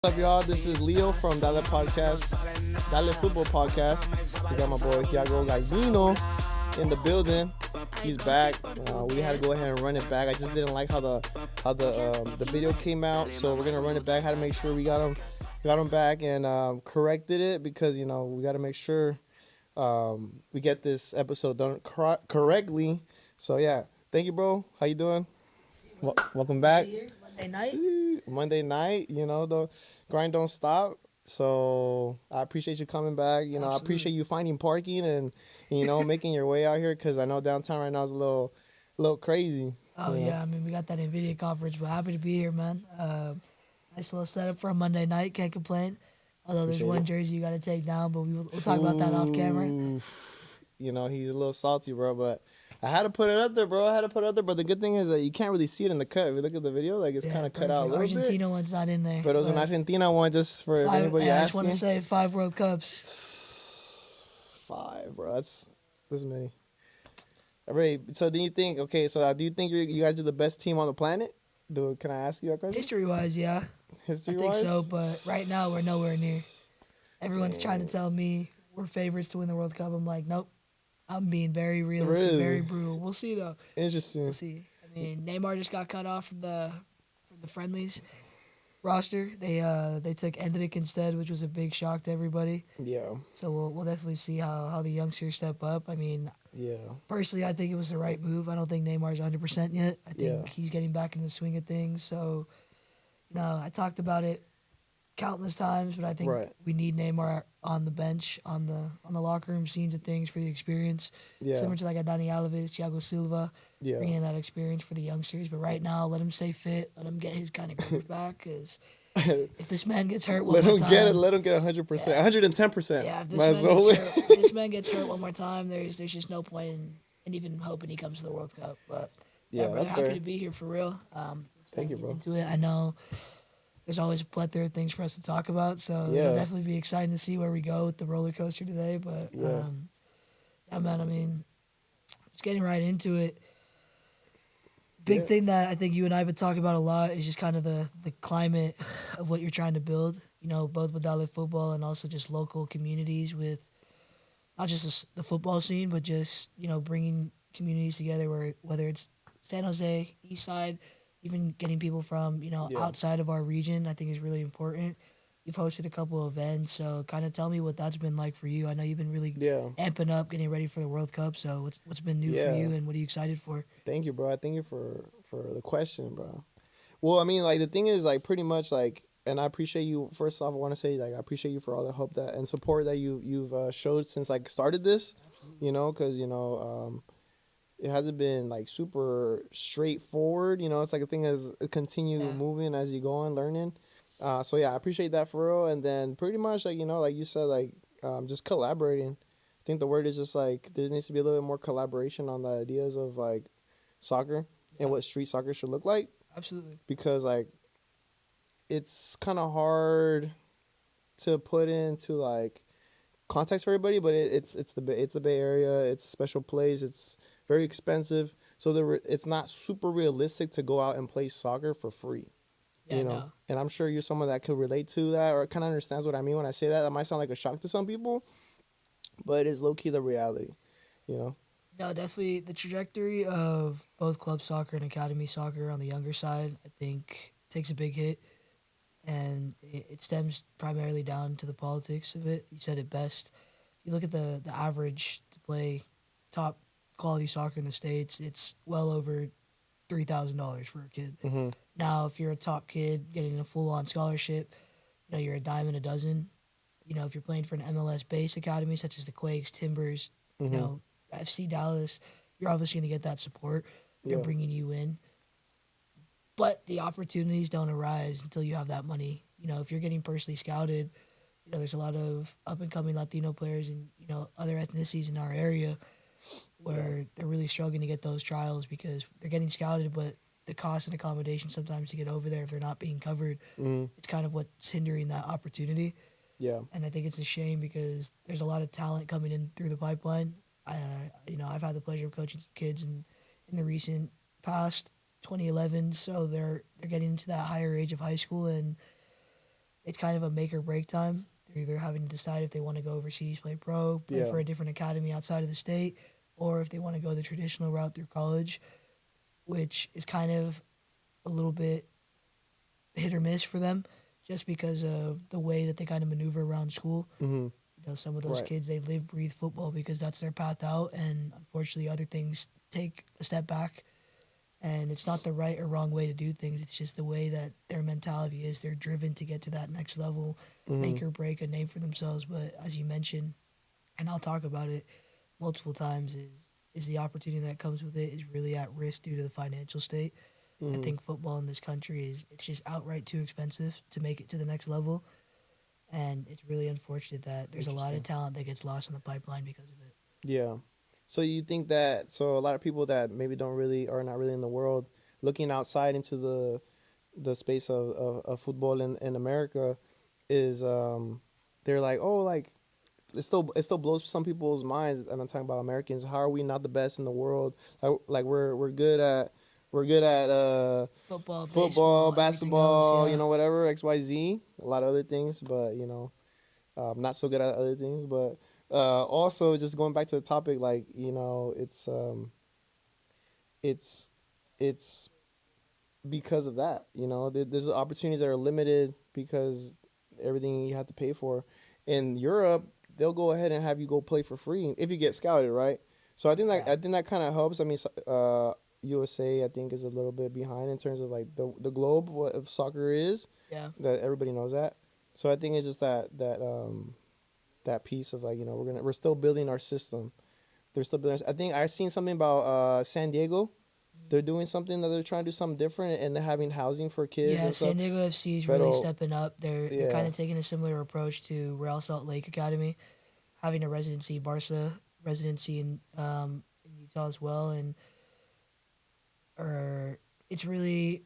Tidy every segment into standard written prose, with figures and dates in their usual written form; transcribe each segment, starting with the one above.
What's up, y'all? This is Leo from Dale Podcast, Dale Football Podcast. We got my boy Hyago Galdino in the building. He's back. We had to go ahead and run it back. I just didn't like how the video came out, so we're gonna run it back. Had to make sure we got him back and corrected it because we got to make sure we get this episode done correctly. So yeah, thank you, bro. How you doing? Welcome back. Monday night. Monday night, the grind don't stop. So I appreciate you coming back. I appreciate you finding parking and making your way out here because I know downtown right now is a little crazy. Oh yeah, I mean we got that NVIDIA conference, but happy to be here, man. Nice little setup for a Monday night. Can't complain. Although there's one jersey you got to take down, but we'll talk about that off camera. He's a little salty, bro, but I had to put it up there, bro. But the good thing is that you can't really see it in the cut. If you look at the video, like it's kind of cut out a little Argentina bit. one's not in there. But it was an Argentina one, just for anybody asking. I just want to say 5 World Cups. 5, bro. That's many. Right. So do you think? Okay. So do you think you guys are the best team on the planet? Can I ask you that question? History-wise, yeah. History-wise, I think so. But right now, we're nowhere near. Everyone's trying to tell me we're favorites to win the World Cup. I'm like, nope. I'm being very realistic, very brutal. We'll see though. Interesting. We'll see. I mean, Neymar just got cut off from the friendlies roster. They took Endrick instead, which was a big shock to everybody. Yeah. So we'll definitely see how the youngsters step up. I mean, yeah. Personally, I think it was the right move. I don't think Neymar's 100% yet. I think he's getting back in the swing of things. So, I talked about it countless times, but I think we need Neymar on the bench, on the locker room scenes of things for the experience. Yeah. Similar to like a Dani Alves, Thiago Silva, bringing that experience for the youngsters. But right now, let him stay fit. Let him get his kind of groove back. Because if this man gets hurt one more time, let him get 100%, 110%. Yeah, if this man gets hurt one more time, there's just no point in even hoping he comes to the World Cup. But we're happy to be here for real. Thank you, bro. Into it. I know there's always a plethora of things for us to talk about, so it'll definitely be exciting to see where we go with the roller coaster today. But man, I mean, just getting right into it. Big thing that I think you and I have been talking about a lot is just kind of the climate of what you're trying to build. Both with Dale football and also just local communities with not just the football scene, but just bringing communities together. Whether it's San Jose, East Side, even getting people from outside of our region, I think is really important. You've hosted a couple of events, so kind of tell me what that's been like for you. I know you've been really amping up, getting ready for the World Cup. So what's been new for you, and what are you excited for? Thank you, bro. Thank you for the question, bro. Well, I mean, like the thing is, like pretty much, like, and I appreciate you. First off, I want to say, like, I appreciate you for all the help and support that you've showed since like started this. Because it hasn't been like super straightforward. It's like a thing as continue moving as you go on learning. So yeah, I appreciate that for real. And then pretty much like like you said, like just collaborating. I think the word is just like there needs to be a little bit more collaboration on the ideas of like soccer and what street soccer should look like. Absolutely. Because like it's kind of hard to put into like context for everybody, but it's the Bay Area. It's a special place. It's very expensive, so it's not super realistic to go out and play soccer for free. And I'm sure you're someone that could relate to that or kind of understands what I mean when I say that. That might sound like a shock to some people, but it's low-key the reality, No, definitely the trajectory of both club soccer and academy soccer on the younger side, I think, takes a big hit, and it stems primarily down to the politics of it. You said it best. If you look at the average to play top quality soccer in the States, it's well over $3,000 for a kid. Mm-hmm. Now, if you're a top kid getting a full-on scholarship, you're a dime a dozen. If you're playing for an MLS-based academy, such as the Quakes, Timbers, FC Dallas, you're obviously going to get that support. They're bringing you in. But the opportunities don't arise until you have that money. If you're getting personally scouted, there's a lot of up-and-coming Latino players and, other ethnicities in our area where they're really struggling to get those trials because they're getting scouted, but the cost and accommodation sometimes to get over there, if they're not being covered, it's kind of what's hindering that opportunity. Yeah. And I think it's a shame because there's a lot of talent coming in through the pipeline. I've had the pleasure of coaching kids in the recent past, 2011, so they're getting into that higher age of high school, and it's kind of a make or break time. They're either having to decide if they want to go overseas, play pro, play Yeah. for a different academy outside of the state, or if they want to go the traditional route through college, which is kind of a little bit hit or miss for them just because of the way that they kind of maneuver around school. Mm-hmm. Some of those Right. kids, they live, breathe football because that's their path out. And unfortunately, other things take a step back. And it's not the right or wrong way to do things. It's just the way that their mentality is. They're driven to get to that next level, Mm-hmm. make or break a name for themselves. But as you mentioned, and I'll talk about it multiple times, is the opportunity that comes with it is really at risk due to the financial state. I Mm-hmm. think football in this country is it's just outright too expensive to make it to the next level, and it's really unfortunate that there's a lot of Interesting. talent that gets lost in the pipeline because of it. Yeah. So you think that so a lot of people that maybe don't really are not really in the world looking outside into the space of football in America is they're like, oh, like it still blows some people's minds, and I'm talking about Americans. How are we not the best in the world? Like we're good at Football, football, baseball, everything else, basketball, yeah, whatever, XYZ, a lot of other things, but not so good at other things. But also just going back to the topic, like it's it's because of that. There's opportunities that are limited because everything you have to pay for. In Europe, they'll go ahead and have you go play for free if you get scouted, right? So yeah, I think that kind of helps. I mean, USA I think is a little bit behind in terms of like the globe what of soccer is, yeah, that everybody knows that. So I think it's just that piece of like we're still building our system. They're still building. I think I seen something about San Diego. They're doing something that they're trying to do something different and having housing for kids yeah. and stuff. San Diego FC is really But stepping up. They're kind yeah, of taking a similar approach to Real Salt Lake Academy, having a residency, Barca residency in Utah as well, and or it's really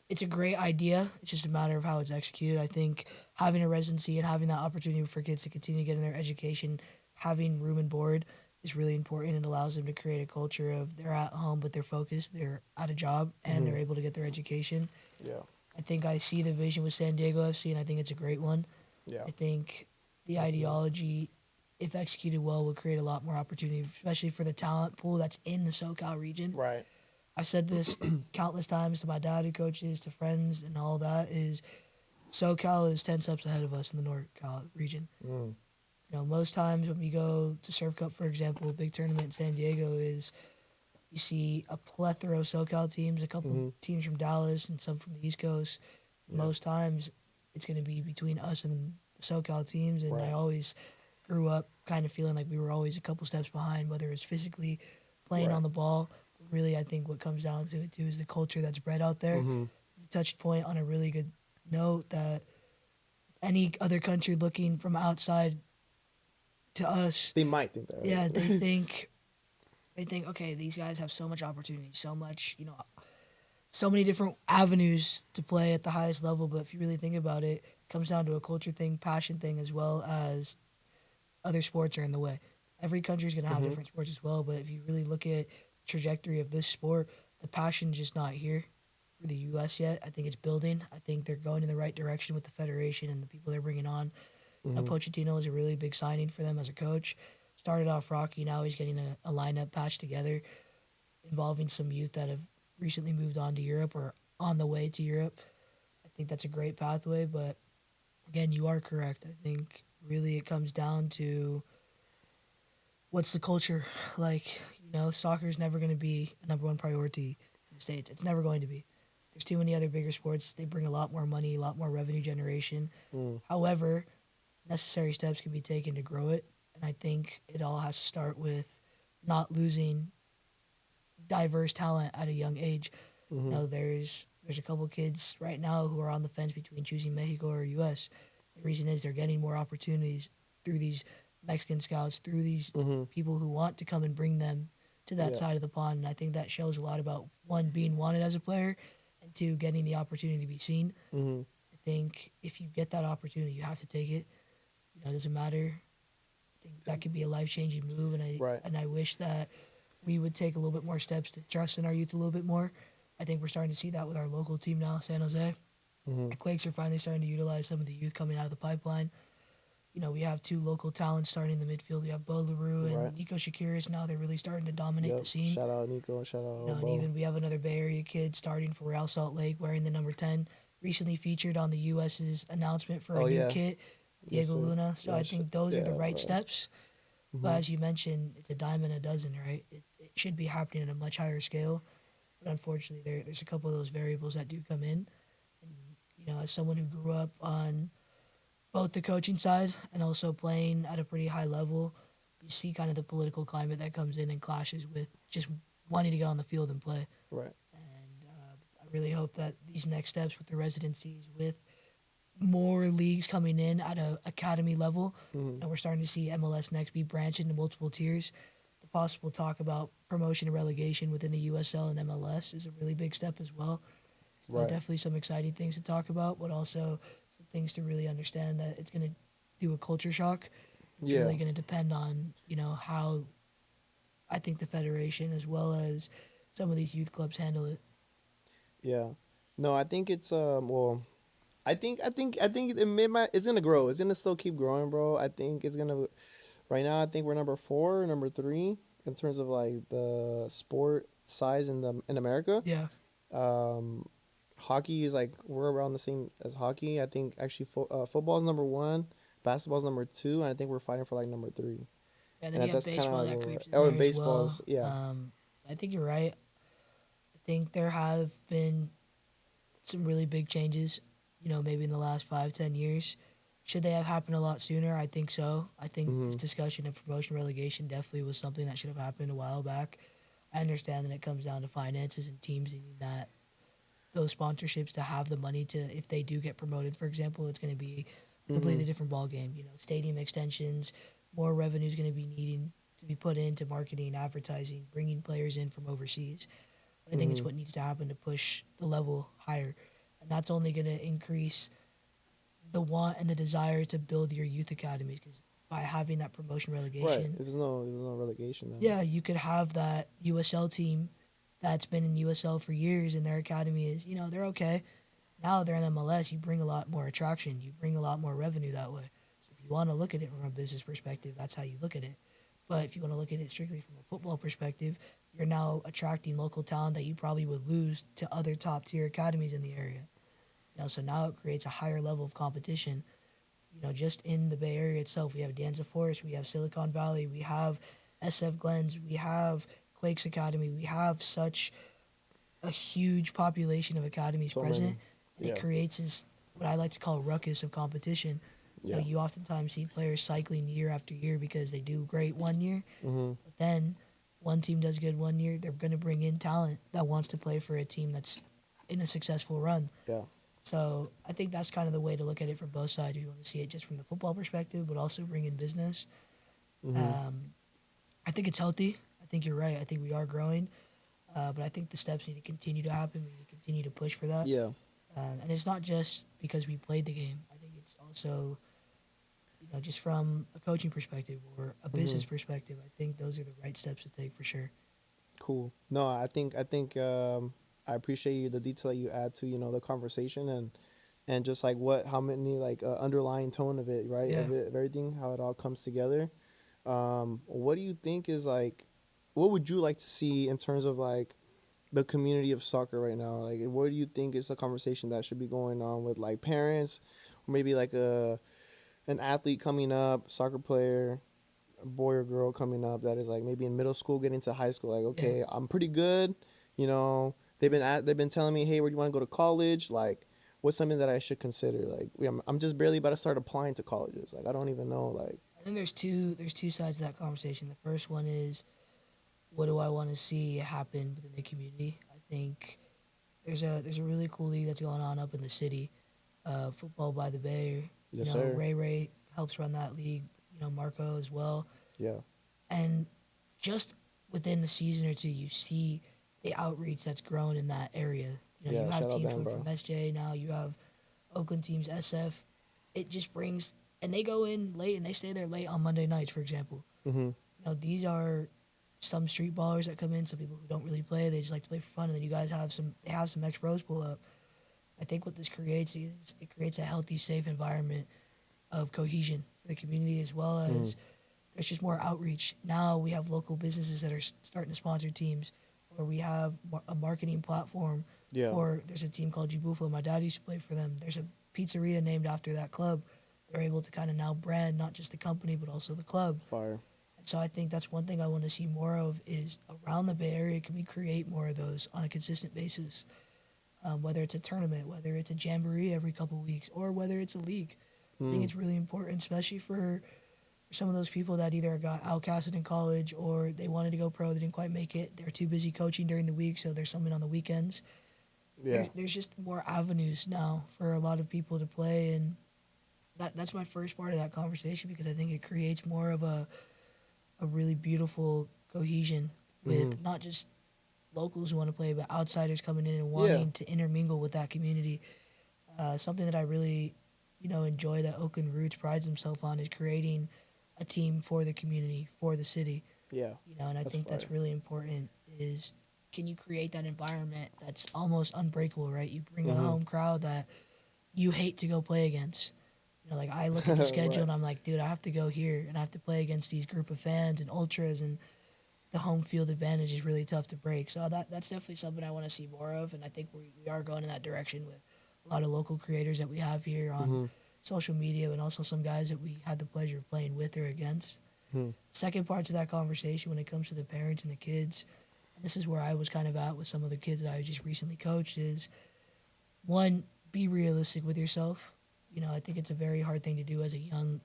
it's a great idea. It's just a matter of how it's executed. I think having a residency and having that opportunity for kids to continue getting their education, having room and board is really important. It allows them to create a culture of they're at home but they're focused, they're at a job, and hmm they're able to get their education. yeah, I think I see the vision with San Diego FC, and I think it's a great one. yeah, I think the definitely, ideology, if executed well, would create a lot more opportunity, especially for the talent pool that's in the SoCal region. right. I've said this countless times to my dad who coaches, to friends, and all that is SoCal is 10 steps ahead of us in the NorCal region. Mm, Most times when we go to Surf Cup, for example, a big tournament in San Diego is you see a plethora of SoCal teams, a couple hmm teams from Dallas and some from the East Coast. yeah, Most times it's going to be between us and the SoCal teams, and I right, always grew up kind of feeling like we were always a couple steps behind, whether it's physically playing right. on the ball. Really, I think what comes down to it too is the culture that's bred out there. hmm You touched point on a really good note that any other country looking from outside to us, They might think that, yeah, right? they think, okay, these guys have so much opportunity, so much, so many different avenues to play at the highest level. But if you really think about it, it comes down to a culture thing, passion thing, as well as other sports are in the way. Every country is going to have hmm different sports as well. But if you really look at trajectory of this sport, the passion's just not here for the U.S. yet. I think it's building. I think they're going in the right direction with the federation and the people they're bringing on. hmm Pochettino is a really big signing for them as a coach. Started off rocky. Now he's getting a lineup patched together, involving some youth that have recently moved on to Europe or on the way to Europe. I think that's a great pathway. But again, you are correct. I think really it comes down to what's the culture like. Soccer is never going to be a number one priority in the States. It's never going to be. There's too many other bigger sports. They bring a lot more money, a lot more revenue generation. mm, However, necessary steps can be taken to grow it. And I think it all has to start with not losing diverse talent at a young age. hmm There's a couple kids right now who are on the fence between choosing Mexico or U.S. The reason is they're getting more opportunities through these Mexican scouts, through these hmm people who want to come and bring them to that yeah, side of the pond. And I think that shows a lot about one, being wanted as a player, and two, getting the opportunity to be seen. hmm I think if you get that opportunity, you have to take it. It doesn't matter. I think that could be a life changing move, and right. I wish that we would take a little bit more steps to trust in our youth a little bit more. I think we're starting to see that with our local team now, San Jose. Mm-hmm. The Quakes are finally starting to utilize some of the youth coming out of the pipeline. We have two local talents starting in the midfield. We have Bo LaRue Right. and Nico Shakiris. Now they're really starting to dominate Yep. the scene. Shout out Nico. Shout out And Bo. even we have another Bay Area kid starting for Real Salt Lake wearing the number 10. Recently featured on the U.S.'s announcement for a Oh new yeah. kit, Yes. Diego Luna. So I think those are the Yeah, right bro. steps. But Mm-hmm. as you mentioned, it's a dime a dozen, right? It should be happening at a much higher scale. But unfortunately, there's a couple of those variables that do come in. And, as someone who grew up on both the coaching side and also playing at a pretty high level, you see kind of the political climate that comes in and clashes with just wanting to get on the field and play. Right. And I really hope that these next steps with the residencies, with more leagues coming in at a academy level, Mm-hmm. and we're starting to see MLS Next be branched into multiple tiers. The possible talk about promotion and relegation within the USL and MLS is a really big step as well. So Right. definitely some exciting things to talk about, but also some things to really understand that it's going to do a culture shock. It's Yeah. really going to depend on how I think the federation as well as some of these youth clubs handle it. Yeah. No, I think it's well, I think it's gonna grow. It's gonna still keep growing, bro. I think it's gonna. Right now, I think we're number 4, number 3 in terms of like the sport size in America. Yeah, Um, Hockey is like we're around the same as hockey. I think actually football is number 1, basketball is number 2, and I think we're fighting for like number 3. and then And you have that's kind of baseball like that where creeps in oh, there and as well. baseball's yeah. I think you're right. I think there have been some really big changes, maybe in the last 5-10 years. Should they have happened a lot sooner? I think so. I think this Mm-hmm. discussion of promotion relegation definitely was something that should have happened a while back. I understand that it comes down to finances and teams needing that those sponsorships to have the money to, if they do get promoted, for example, it's going to be a Mm-hmm. completely different ball game. Stadium extensions, more revenue is going to be needing to be put into marketing, advertising, bringing players in from overseas. But I think it's Mm-hmm. what needs to happen to push the level higher, and that's only going to increase the want and the desire to build your youth academies because by having that promotion Right. relegation, There's no relegation then. yeah, you could have that USL team that's been in USL for years and their academy is, they're okay. Now they're in MLS, you bring a lot more attraction, you bring a lot more revenue that way. So if you want to look at it from a business perspective, that's how you look at it. But if you want to look at it strictly from a football perspective, you're now attracting local talent that you probably would lose to other top tier academies in the area. So now it creates a higher level of competition. Just in the Bay Area itself, we have Danza Forest, we have Silicon Valley, we have SF Glens, we have Quakes Academy, we have such a huge population of academies So present, many. and it Yeah. creates this what I like to call a ruckus of competition. Yeah. You oftentimes see players cycling year after year because they do great one year, Mm-hmm. but then one team does good one year, they're going to bring in talent that wants to play for a team that's in a successful run. Yeah. So I think that's kind of the way to look at it from both sides. You want to see it just from the football perspective, but also bring in business. Mm-hmm. Um, I think it's healthy. I think you're right. I think we are growing, but I think the steps need to continue to happen. We need to continue to push for that. Yeah. And it's not just because we played the game. I think it's also, just from a coaching perspective or a Mm-hmm. business perspective. I think those are the right steps to take for sure. Cool. No, I think I appreciate you the detail you add to the conversation and just like how many like underlying tone of it, right? Yeah. Of everything, how it all comes together. What do you think is like, what would you like to see in terms of like the community of soccer right now? Like, what do you think is a conversation that should be going on with like parents, or maybe like an athlete coming up, soccer player, a boy or girl coming up that is like maybe in middle school getting to high school, like Yeah. okay, I'm pretty good, they've been telling me, hey, where do you want to go to college, like what's something that I should consider, like I'm just barely about to start applying to colleges, like I don't even know, like I think there's two sides to that conversation. The first one is what do I want to see happen within the community? I think there's a really cool league that's going on up in the city, football by the Bay. yes sir, Ray helps run that league. Marco as well, yeah, and just within a season or two, you see the outreach that's grown in that area. You yeah, have shout out teams them, coming bro. from SJ now. You have Oakland teams, SF. It just brings, and they go in late and they stay there late on Monday nights, for example. Mm-hmm. These are some street ballers that come in, some people who don't really play, they just like to play for fun, and then you guys have some ex pros pull up. I think what this creates is it creates a healthy, safe environment of cohesion for the community, as well as there's just more outreach. Now we have local businesses that are starting to sponsor teams, or we have a marketing platform. Yeah. Or there's a team called G Buffalo. My dad used to play for them. There's a pizzeria named after that club. They're able to kind of now brand not just the company but also the club. Fire. And so I think that's one thing I want to see more of is around the Bay Area. Can we create more of those on a consistent basis? Whether it's a tournament, whether it's a jamboree every couple of weeks, or whether it's a league. I think it's really important, especially for some of those people that either got outcasted in college or they wanted to go pro, they didn't quite make it. They're too busy coaching during the week, so there's something on the weekends. Yeah. There's just more avenues now for a lot of people to play, and that's my first part of that conversation because I think it creates more of a really beautiful cohesion with not just locals who want to play, but outsiders coming in and wanting to intermingle with that community. Something that I really, enjoy that Oakland Roots prides himself on is creating a team for the community, for the city. Yeah. And I think that's really important is can you create that environment that's almost unbreakable, right? You bring a home crowd that you hate to go play against. Like I look at the schedule Right. and I'm like, dude, I have to go here and I have to play against these group of fans and ultras, and the home field advantage is really tough to break. So that's definitely something I want to see more of, and I think we are going in that direction with a lot of local creators that we have here on social media, and also some guys that we had the pleasure of playing with or against. Second part to that conversation when it comes to the parents and the kids, and this is where I was kind of at with some of the kids that I just recently coached, is one, be realistic with yourself. I think it's a very hard thing to do as a young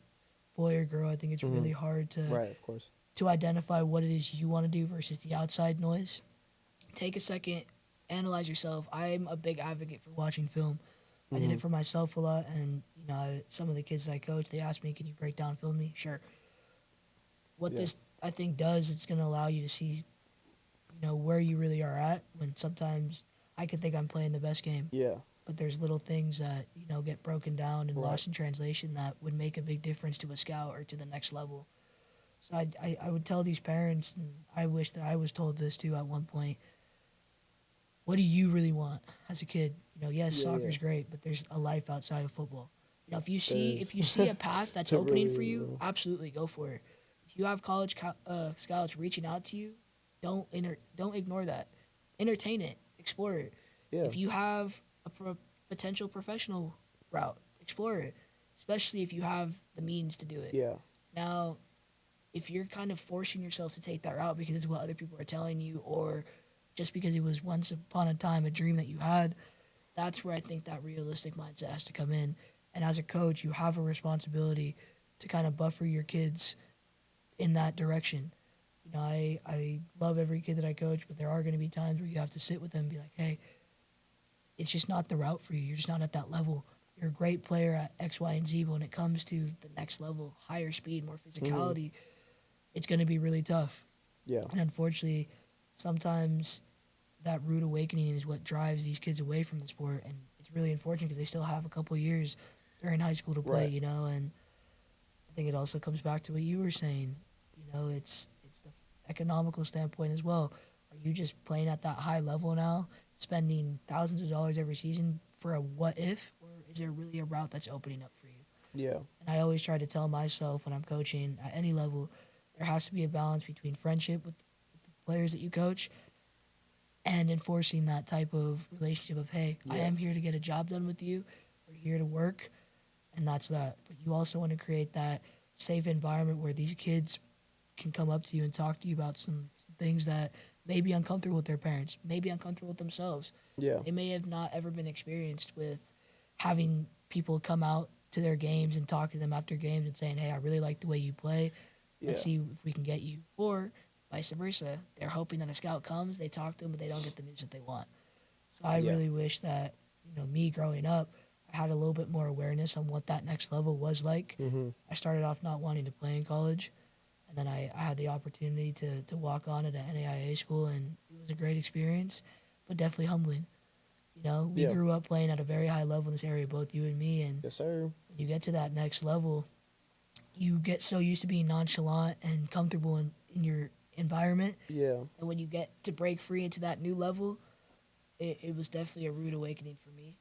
boy or girl. I think it's really hard to Right, of course. to identify what it is you want to do versus the outside noise. Take a second, analyze yourself. I'm a big advocate for watching film. I did it for myself a lot, and some of the kids that I coach, they asked me, "Can you break down film me?" Sure. What this I think does, it's going to allow you to see, where you really are at. When sometimes I could think I'm playing the best game, Yeah. but there's little things that get broken down and lost in translation that would make a big difference to a scout or to the next level. So I would tell these parents, and I wish that I was told this too at one point, what do you really want as a kid? Yes, soccer's great, but there's a life outside of football. If you see a path that's opening for you, absolutely go for it. If you have college scouts reaching out to you, don't ignore that. Entertain it, explore it. Yeah. If you have a potential professional route, explore it, especially if you have the means to do it. Yeah. Now, if you're kind of forcing yourself to take that route because it's what other people are telling you, or just because it was once upon a time a dream that you had, that's where I think that realistic mindset has to come in. And as a coach, you have a responsibility to kind of buffer your kids in that direction. I love every kid that I coach, but there are going to be times where you have to sit with them and be like, hey, it's just not the route for you. You're just not at that level. You're a great player at X, Y, and Z, but when it comes to the next level, higher speed, more physicality, it's going to be really tough. Yeah. And unfortunately, sometimes that rude awakening is what drives these kids away from the sport. And it's really unfortunate because they still have a couple years during high school to play, Right. and I think it also comes back to what you were saying. It's the economical standpoint as well. Are you just playing at that high level now, spending thousands of dollars every season for a what if, or is there really a route that's opening up for you? Yeah. And I always try to tell myself when I'm coaching at any level, there has to be a balance between friendship with the players that you coach and enforcing that type of relationship of, hey, I am here to get a job done with you. We're here to work, and that's that. But you also want to create that safe environment where these kids can come up to you and talk to you about some things that may be uncomfortable with their parents, may be uncomfortable with themselves. Yeah. They may have not ever been experienced with having people come out to their games and talk to them after games and saying, hey, I really like the way you play. Let's see if we can get you. Or vice versa. They're hoping that a scout comes, they talk to them, but they don't get the news that they want. So I really wish that, me growing up, I had a little bit more awareness on what that next level was like. I started off not wanting to play in college, and then I had the opportunity to walk on at an NAIA school, and it was a great experience, but definitely humbling. We grew up playing at a very high level in this area, both you and me, and Yes, sir. when you get to that next level, you get so used to being nonchalant and comfortable in your environment. Yeah. And when you get to break free into that new level, it was definitely a rude awakening for me.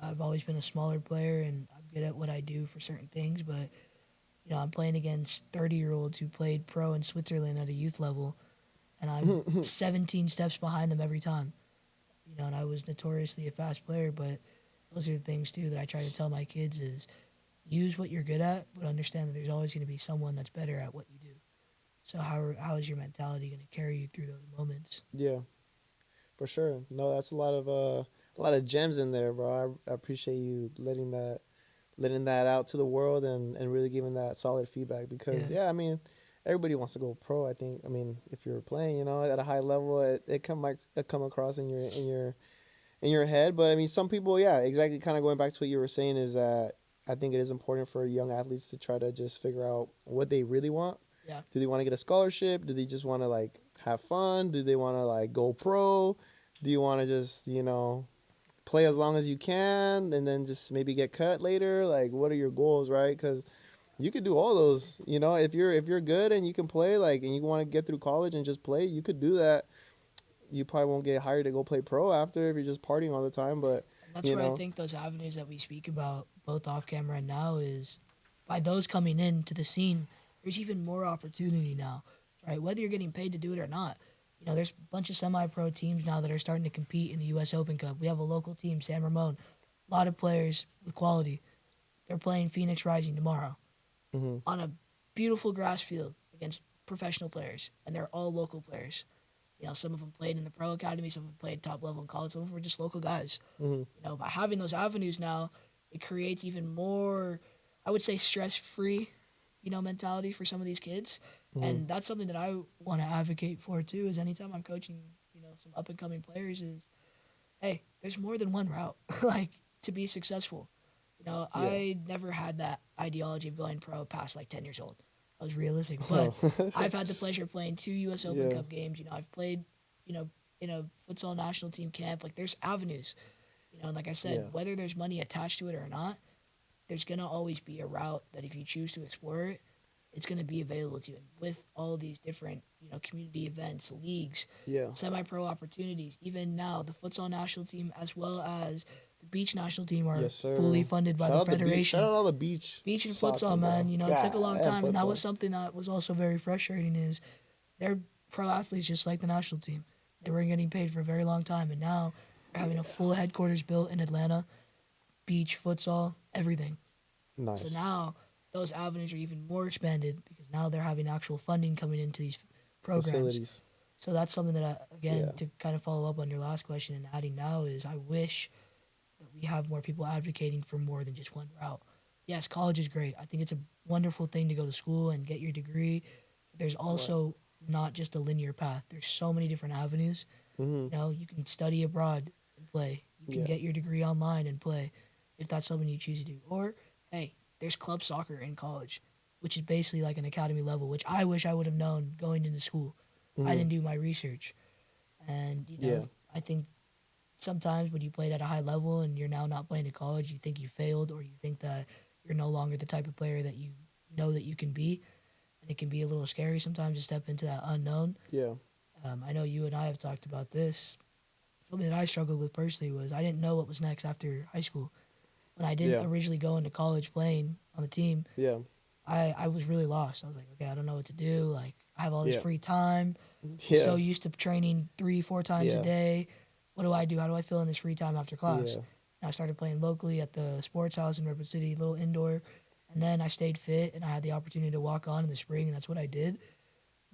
I've always been a smaller player, and I'm good at what I do for certain things. But I'm playing against 30-year-olds who played pro in Switzerland at a youth level, and I'm 17 steps behind them every time. And I was notoriously a fast player, but those are the things too that I try to tell my kids is use what you're good at, but understand that there's always going to be someone that's better at what you do. So how is your mentality going to carry you through those moments? Yeah, for sure. No, that's a lot of gems in there, bro. I appreciate you letting that out to the world and really giving that solid feedback because Yeah, yeah, I mean, everybody wants to go pro. I mean, if you're playing, at a high level, it come across in your head. But I mean, some people, yeah, exactly. Kind of going back to what you were saying is that I think it is important for young athletes to try to just figure out what they really want. yeah. Do they want to get a scholarship? Do they just want to like have fun? Do they want to like go pro? Do you want to just play as long as you can and then just maybe get cut later? Like, what are your goals, right? Because you could do all those. If you're good and you can play, like, and you want to get through college and just play, you could do that. You probably won't get hired to go play pro after if you're just partying all the time. But And that's you where I know, think those avenues that we speak about both off camera and now is by those coming into the scene, there's even more opportunity now, right? Whether you're getting paid to do it or not. There's a bunch of semi-pro teams now that are starting to compete in the U.S. Open Cup. We have a local team, San Ramon, a lot of players with quality. They're playing Phoenix Rising tomorrow hmm on a beautiful grass field against professional players, and they're all local players. Some of them played in the pro academy, some of them played top level in college, some of them were just local guys. hmm By having those avenues now, it creates even more, I would say, stress free, mentality for some of these kids. hmm And that's something that I want to advocate for too. Is anytime I'm coaching, some up and coming players, is hey, there's more than one route, like to be successful. yeah. I never had that ideology of going pro past like 10 years old. I was realistic, but Oh. I've had the pleasure of playing 2 U.S. Open Yeah. Cup games. I've played, you know, in a futsal national team camp. Like there's avenues, and like I said, Yeah. whether there's money attached to it or not, there's gonna always be a route that if you choose to explore it, it's gonna be available to you. And with all these different, community events, leagues, Yeah. semi-pro opportunities, even now the futsal national team as well as the beach national team are Yes, fully sir. funded by Shout the out the beach. Shout federation. out all the beach Beach and soccer, futsal, man, bro. it took a God, long and time, and that was futsal. something that was also very frustrating. Is they're pro athletes just like the national team. They weren't getting paid for a very long time, and now they're having a Yeah. full headquarters built in Atlanta, beach, futsal, everything. So Nice now those avenues are even more expanded because now they're having actual funding coming into these programs. facilities. So that's something that again, Yeah. to kind of follow up on your last question and adding now is I wish that we have more people advocating for more than just one route. Yes, college is great. I think it's a wonderful thing to go to school and get your degree. But there's Right. also not just a linear path. There's so many different avenues. hmm You can study abroad and play. You can Yeah. get your degree online and play if that's something you choose to do. Or, hey, there's club soccer in college, which is basically like an academy level, which I wish I would have known going into school. I hmm didn't do my research. And, Yeah. I think sometimes when you played at a high level and you're now not playing at college, you think you failed or you think that you're no longer the type of player that you know that you can be. And it can be a little scary sometimes to step into that unknown. Yeah. I know you and I have talked about this. Something that I struggled with personally was I didn't know what was next after high school. When I didn't Yeah. originally go into college playing on the team, Yeah. I was really lost. I was like, okay, I don't know what to do. Like, I have all this Yeah. free time. I'm so Yeah. used to training 3, 4 times a Yeah. day. What do I do? How do I fill in this free time after class? Yeah. And I started playing locally at the sports house in Redwood City, little indoor. And then I stayed fit and I had the opportunity to walk on in the spring, and that's what I did.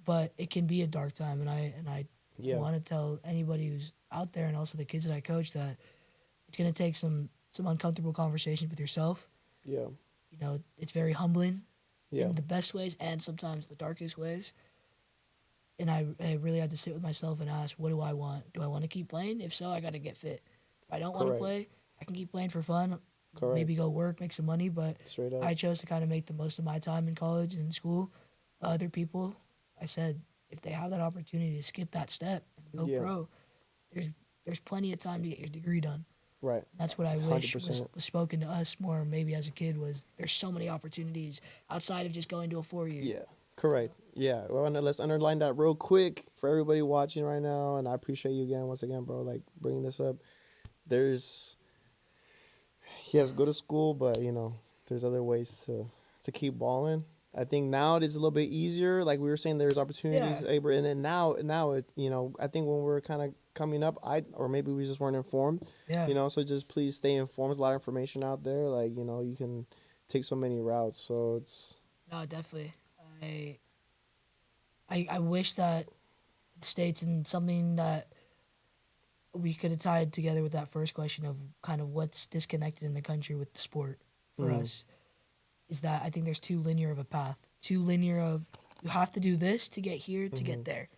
But it can be a dark time, and I Yeah. want to tell anybody who's out there and also the kids that I coach that it's going to take some uncomfortable conversations with yourself. Yeah. It's very humbling Yeah. in the best ways and sometimes the darkest ways. And I really had to sit with myself and ask, what do I want? Do I want to keep playing? If so, I got to get fit. If I don't want to Correct. play, I can keep playing for fun, Correct. maybe go work, make some money. But Straight up. I chose to kind of make the most of my time in college and school. Other people, I said, if they have that opportunity to skip that step and go Yeah. pro, there's there's plenty of time to get your degree done. Right. And that's what I Hundred wish was, percent. was spoken to us more maybe as a kid was there's so many opportunities outside of just going to a 4 year. Yeah. Correct. Yeah. Well, let's underline that real quick for everybody watching right now, and I appreciate you again, once again, bro. Like bringing this up. There's yes, go to school, but there's other ways to keep balling. I think now it is a little bit easier. Like we were saying, there's Yeah, opportunities, and then now it, I think when we are kind of coming up, or maybe we just weren't informed, yeah. So just please stay informed. There's a lot of information out there. Like you can take so many routes. So it's No, definitely. I I wish that states in something that we could have tied together with that first question of kind of what's disconnected in the country with the sport for mm, us is that I think there's too linear of a path, too linear of you have to do this to get here to mm-hmm. get there,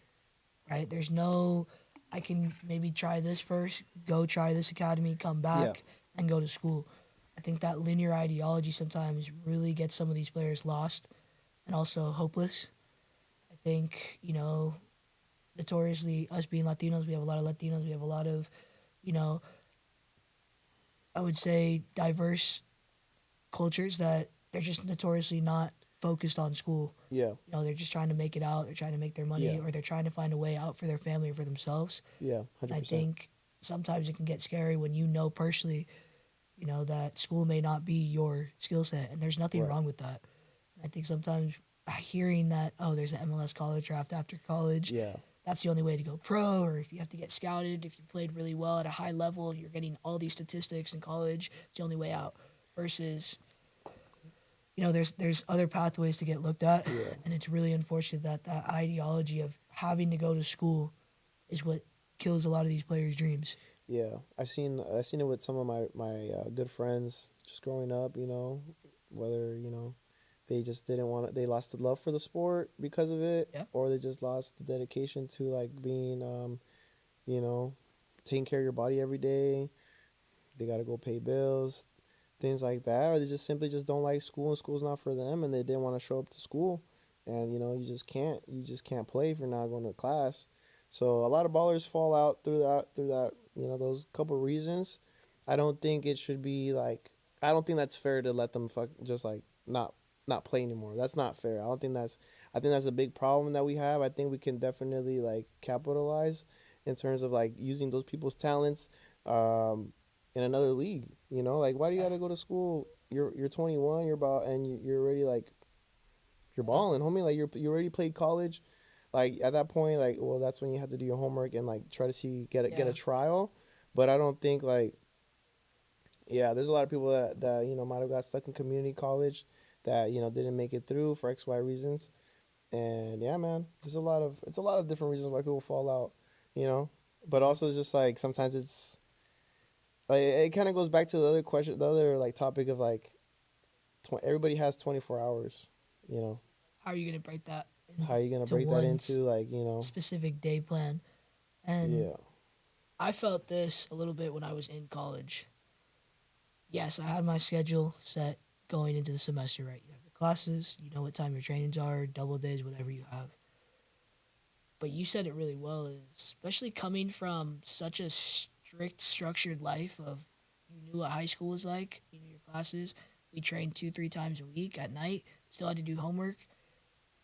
right? There's no, I can maybe try this first, go try this academy, come Yeah, back, and go to school. I think that linear ideology sometimes really gets some of these players lost and also hopeless. I think, notoriously, us being Latinos, we have a lot of Latinos, we have a lot of, you know, I would say diverse cultures that they're just notoriously not focused on school. yeah, They're just trying to make it out, they're trying to make their yeah, money, or they're trying to find a way out for their family or for themselves. yeah, And hundred I percent. think sometimes it can get scary when you know personally, that school may not be your skill set, and there's nothing Right. wrong with that. I think sometimes hearing that, oh, there's an MLS college draft after college, Yeah, that's the only way to go pro, or if you have to get scouted, if you played really well at a high level, you're getting all these statistics in college, it's the only way out. Versus, there's other pathways to get looked at, yeah. and it's really unfortunate that that ideology of having to go to school is what kills a lot of these players' dreams. Yeah, I seen it with some of my good friends just growing up. Whether they just didn't want it, they lost the love for the sport because of it, Yeah, or they just lost the dedication to like being you know taking care of your body every day. They got to go pay bills, things like that, or they just simply just don't like school and school's not for them, and they didn't want to show up to school, and you just can't play if you're not going to class. So a lot of ballers fall out through that those couple reasons. I don't think it should be like I don't think that's fair to let them just like not play anymore. That's not fair. I think that's a big problem that we have. I think we can definitely like capitalize in terms of like using those people's talents um, in another league. Like why do you got to go to school? You're 21. You're about and you're already like you're yeah, balling, homie. Like you already played college. Like at that point, like well, that's when you have to do your homework and like try to get a yeah. trial. But I don't think like yeah, there's a lot of people that might have got stuck in community college that didn't make it through for XY reasons. And yeah, man, it's a lot of different reasons why people fall out. You know, but also it's just like sometimes it's like it kind of goes back to the other question, the other like topic of like everybody has 24 hours. You know, How are you gonna break that how are you gonna into break that one into like specific day plan? And yeah, I felt this a little bit when I was in college. Yes, I had my schedule set going into the semester, right? You have your classes, you know what time your trainings are, double days, whatever you have. But you said it really well, is especially coming from such a strict, structured life of you knew what high school was like, you knew your classes. We trained 2, 3 times a week at night, still had to do homework.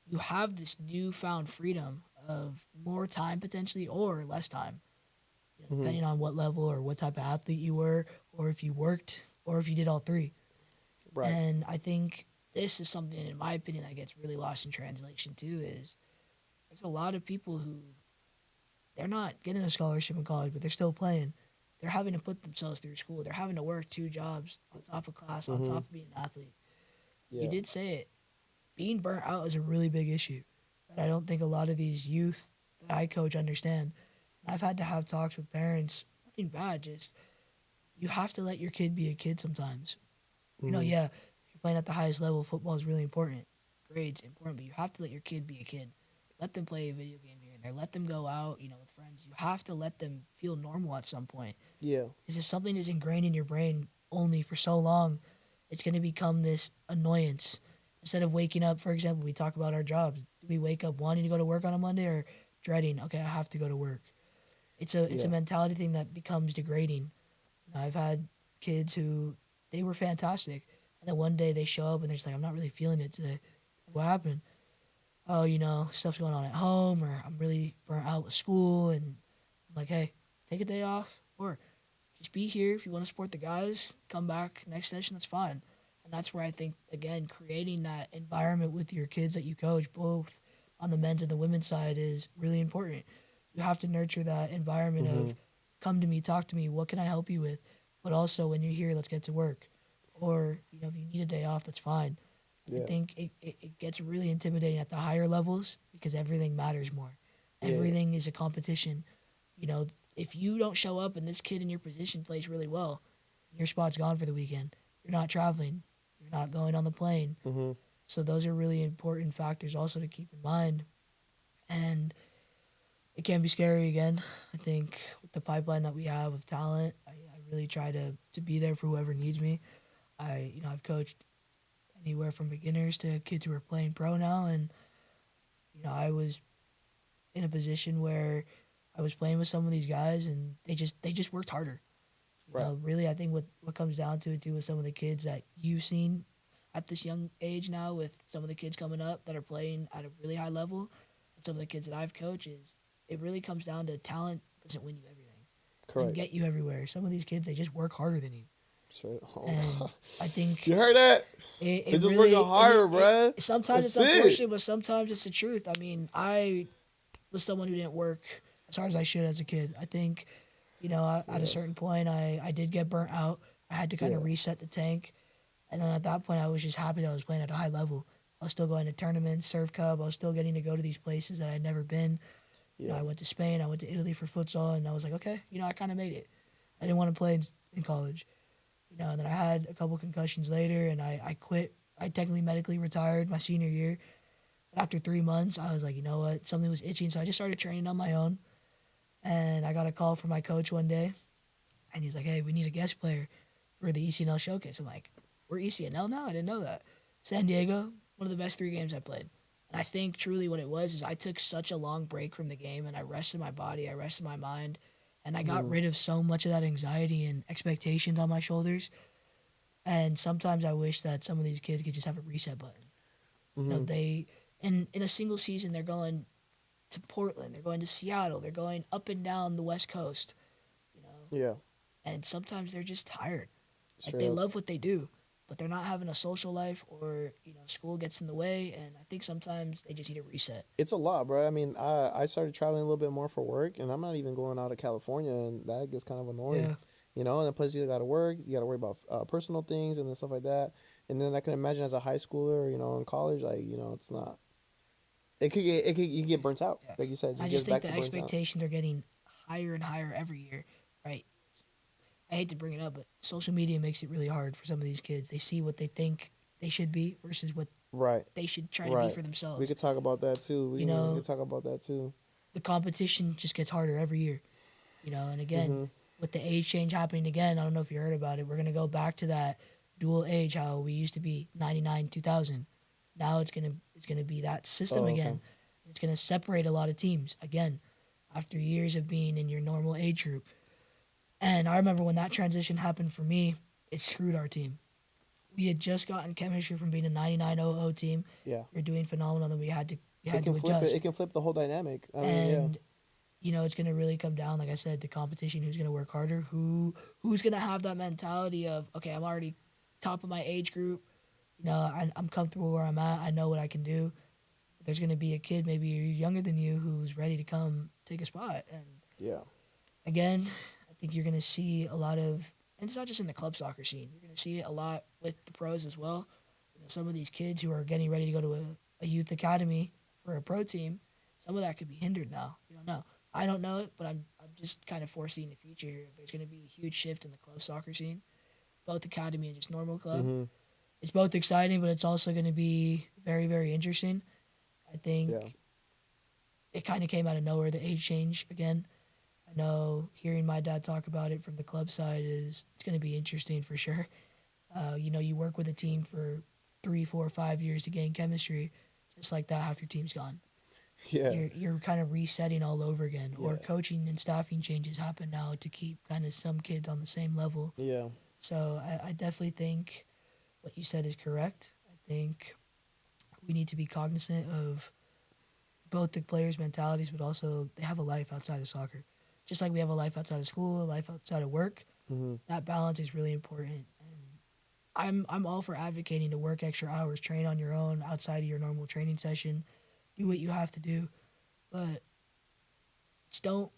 You have this newfound freedom of more time potentially or less time, hmm, depending on what level or what type of athlete you were, or if you worked, or if you did all three. right, And I think this is something, in my opinion, that gets really lost in translation too. Is there's a lot of people who they're not getting a scholarship in college, but they're still playing. They're having to put themselves through school. They're having to work 2 jobs on top of class, on hmm, top of being an athlete. You yeah, did say it. Being burnt out is a really big issue that I don't think a lot of these youth that I coach understand. And I've had to have talks with parents. Nothing bad, just you have to let your kid be a kid sometimes. hmm, Yeah, if you're playing at the highest level, football is really important. Grades important, but you have to let your kid be a kid. Let them play a video game here and there. Let them go out, with friends. You have to let them feel normal at some point. yeah, Because if something is ingrained in your brain only for so long, it's going to become this annoyance. Instead of waking up, for example, we talk about our jobs. Do we wake up wanting to go to work on a Monday or dreading? Okay, I have to go to work. It's a yeah, mentality thing that becomes degrading. I've had kids who they were fantastic, and then one day they show up and they're just like, I'm not really feeling it today. What happened? Oh, stuff's going on at home, or I'm really burnt out with school, and I'm like, hey, take a day off, or just be here. If you want to support the guys, come back next session. That's fine. And that's where I think, again, creating that environment with your kids that you coach, both on the men's and the women's side, is really important. You have to nurture that environment of come to me, talk to me, what can I help you with? But also when you're here, let's get to work. Or, if you need a day off, that's fine. I Yeah. think it gets really intimidating at the higher levels because everything matters more. Yeah. Everything is a competition. If you don't show up and this kid in your position plays really well, your spot's gone for the weekend. You're not traveling. You're not going on the plane. Mm-hmm. So those are really important factors also to keep in mind. And it can be scary again. I think with the pipeline that we have of talent, I really try to be there for whoever needs me. I've coached anywhere from beginners to kids who are playing pro now, and I was in a position where I was playing with some of these guys, and they just worked harder. Really, I think what comes down to it too with some of the kids that you've seen at this young age now, with some of the kids coming up that are playing at a really high level, and some of the kids that I've coached, is it really comes down to talent doesn't win you everything. Doesn't get you everywhere. Some of these kids, they just work harder than you. Sure. Oh. And I think you heard that? It just really, working harder, bruh. Sometimes it's unfortunate, but sometimes it's the truth. I mean, I was someone who didn't work as hard as I should as a kid. I think, at a certain point, I did get burnt out. I had to kind of reset the tank. And then at that point, I was just happy that I was playing at a high level. I was still going to tournaments, Surf Cup. I was still getting to go to these places that I'd never been. I went to Spain. I went to Italy for futsal. And I was like, okay, I kind of made it. I didn't want to play in college. And then I had a couple concussions later, and I quit. I technically medically retired my senior year. But after 3 months, I was like, you know what? Something was itching, so I just started training on my own. And I got a call from my coach one day, and he's like, hey, we need a guest player for the ECNL showcase. I'm like, we're ECNL now? I didn't know that. San Diego, one of the best 3 games I played. And I think truly what it was is I took such a long break from the game, and I rested my body, I rested my mind, and I got rid of so much of that anxiety and expectations on my shoulders. And sometimes I wish that some of these kids could just have a reset button. They in a single season, they're going to Portland, they're going to Seattle, they're going up and down the West Coast. Yeah. And sometimes they're just tired. Like they love what they do, but they're not having a social life, or school gets in the way. And I think sometimes they just need a reset. It's a lot, bro. I mean, I started traveling a little bit more for work, and I'm not even going out of California, and that gets kind of annoying. Yeah. And the place you got to work, you got to worry about personal things and then stuff like that. And then I can imagine as a high schooler, in college, like it's not. You get burnt out, like you said. I just think the expectations are getting higher and higher every year, right? I hate to bring it up, but social media makes it really hard for some of these kids. They see what they think they should be versus what they should try to be for themselves. We could talk about that too. We could talk about that too. The competition just gets harder every year, and again, with the age change happening again, I don't know if you heard about it. We're going to go back to that dual age, how we used to be 99, 2000. Now it's going to be that system again. It's going to separate a lot of teams again after years of being in your normal age group. And I remember when that transition happened for me, it screwed our team. We had just gotten chemistry from being a 99-00 team. Yeah. We were doing phenomenal, then we had to adjust. It can flip the whole dynamic. It's going to really come down, like I said, the competition, who's going to work harder, who's going to have that mentality of, okay, I'm already top of my age group. I'm comfortable where I'm at. I know what I can do. But there's going to be a kid maybe younger than you who's ready to come take a spot. And again, I think you're going to see a lot of, and it's not just in the club soccer scene. You're going to see it a lot with the pros as well. Some of these kids who are getting ready to go to a youth academy for a pro team, some of that could be hindered now. You don't know. I don't know it, but I'm just kind of foreseeing the future here. There's going to be a huge shift in the club soccer scene, both academy and just normal club. It's both exciting, but it's also going to be very, very interesting. I think it kind of came out of nowhere, the age change again. I know hearing my dad talk about it from the club side it's going to be interesting for sure. You work with a team for 3, 4, 5 years to gain chemistry. Just like that, half your team's gone. Yeah. You're kind of resetting all over again. Or coaching and staffing changes happen now to keep kind of some kids on the same level. Yeah. So I definitely think what you said is correct. I think we need to be cognizant of both the players' mentalities, but also they have a life outside of soccer. Just like we have a life outside of school, a life outside of work, That balance is really important. And I'm all for advocating to work extra hours, train on your own outside of your normal training session, do what you have to do, but just don't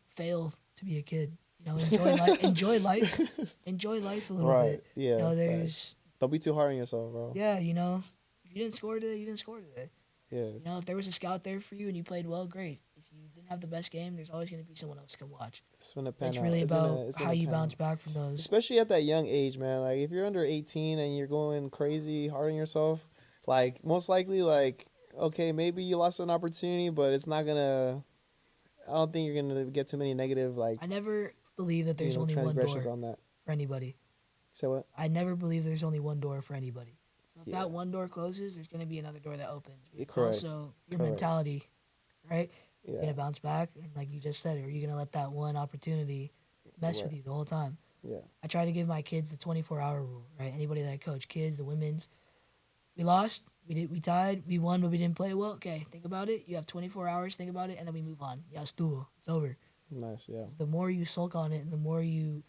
fail to be a kid. Enjoy life, enjoy life a little Right. bit. Yeah. There's Don't be too hard on yourself, bro. yeah, if you didn't score today, you didn't score today. Yeah. If there was a scout there for you and you played well, great. If you didn't have the best game, there's always going to be someone else to come watch. It's gonna pan It's out. really about It's how gonna you pan bounce out. back from those. Especially at that young age, man. Like if you're under 18 and you're going crazy hard on yourself, like most likely, like okay, maybe you lost an opportunity, but it's not gonna. I don't think you're gonna get too many negative like I never believe that there's only one transgressions door on that. for anybody. Say what? I never believe there's only one door for anybody. So if Yeah. that one door closes, there's going to be another door that opens. It's Correct. also your Correct. mentality, right? Yeah. You're going to bounce back, and like you just said, or you're going to let that one opportunity mess with you the whole time. Yeah. I try to give my kids the 24-hour rule, right? Anybody that I coach, kids, the women's. We lost, we tied, we won, but we didn't play well. Okay, think about it. You have 24 hours, think about it, and then we move on. Yeah, it's over. Nice. Yeah. The more you sulk on it and the more you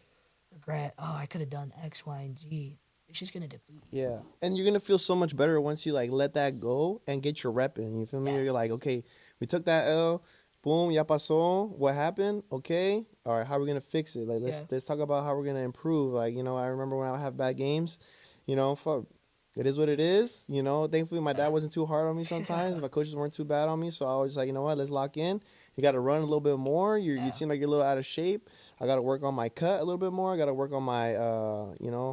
regret, oh, I could have done X, Y, and Z, it's just going to deplete you. Yeah. And you're gonna feel so much better once you like let that go and get your rep in. You feel me? Yeah. You're like, okay, we took that L. Boom, ya pasó. What happened? Okay. All right, how are we gonna fix it? Like let's talk about how we're gonna improve. Like, I remember when I have bad games, fuck. It is what it is. Thankfully my dad wasn't too hard on me sometimes. My coaches weren't too bad on me. So I was like, you know what, let's lock in. You gotta run a little bit more. You seem like you're a little out of shape. I gotta work on my cut a little bit more. I gotta work on my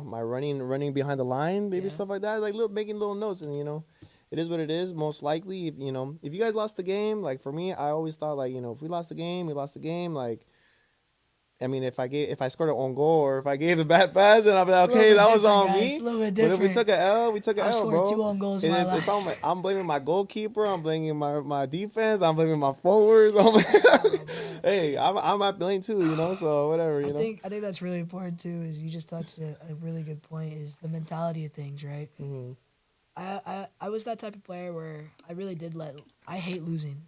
my running behind the line, maybe stuff like that. Like making little notes, and it is what it is. Most likely, if you guys lost the game, like for me, I always thought like if we lost the game, we lost the game. Like, I mean, if I scored an own goal or if I gave the bad pass, then I'll be like, okay, that was on me. It's a little bit But if different. we took an L, we took an I've L, scored bro. 2 own goals in my life. I'm blaming my goalkeeper. I'm blaming my defense. I'm blaming my forwards. Hey, I'm at blame too, So whatever, I think that's really important too. Is you just touched a really good point. Is the mentality of things, right? Mm-hmm. I was that type of player where I really did I hate losing,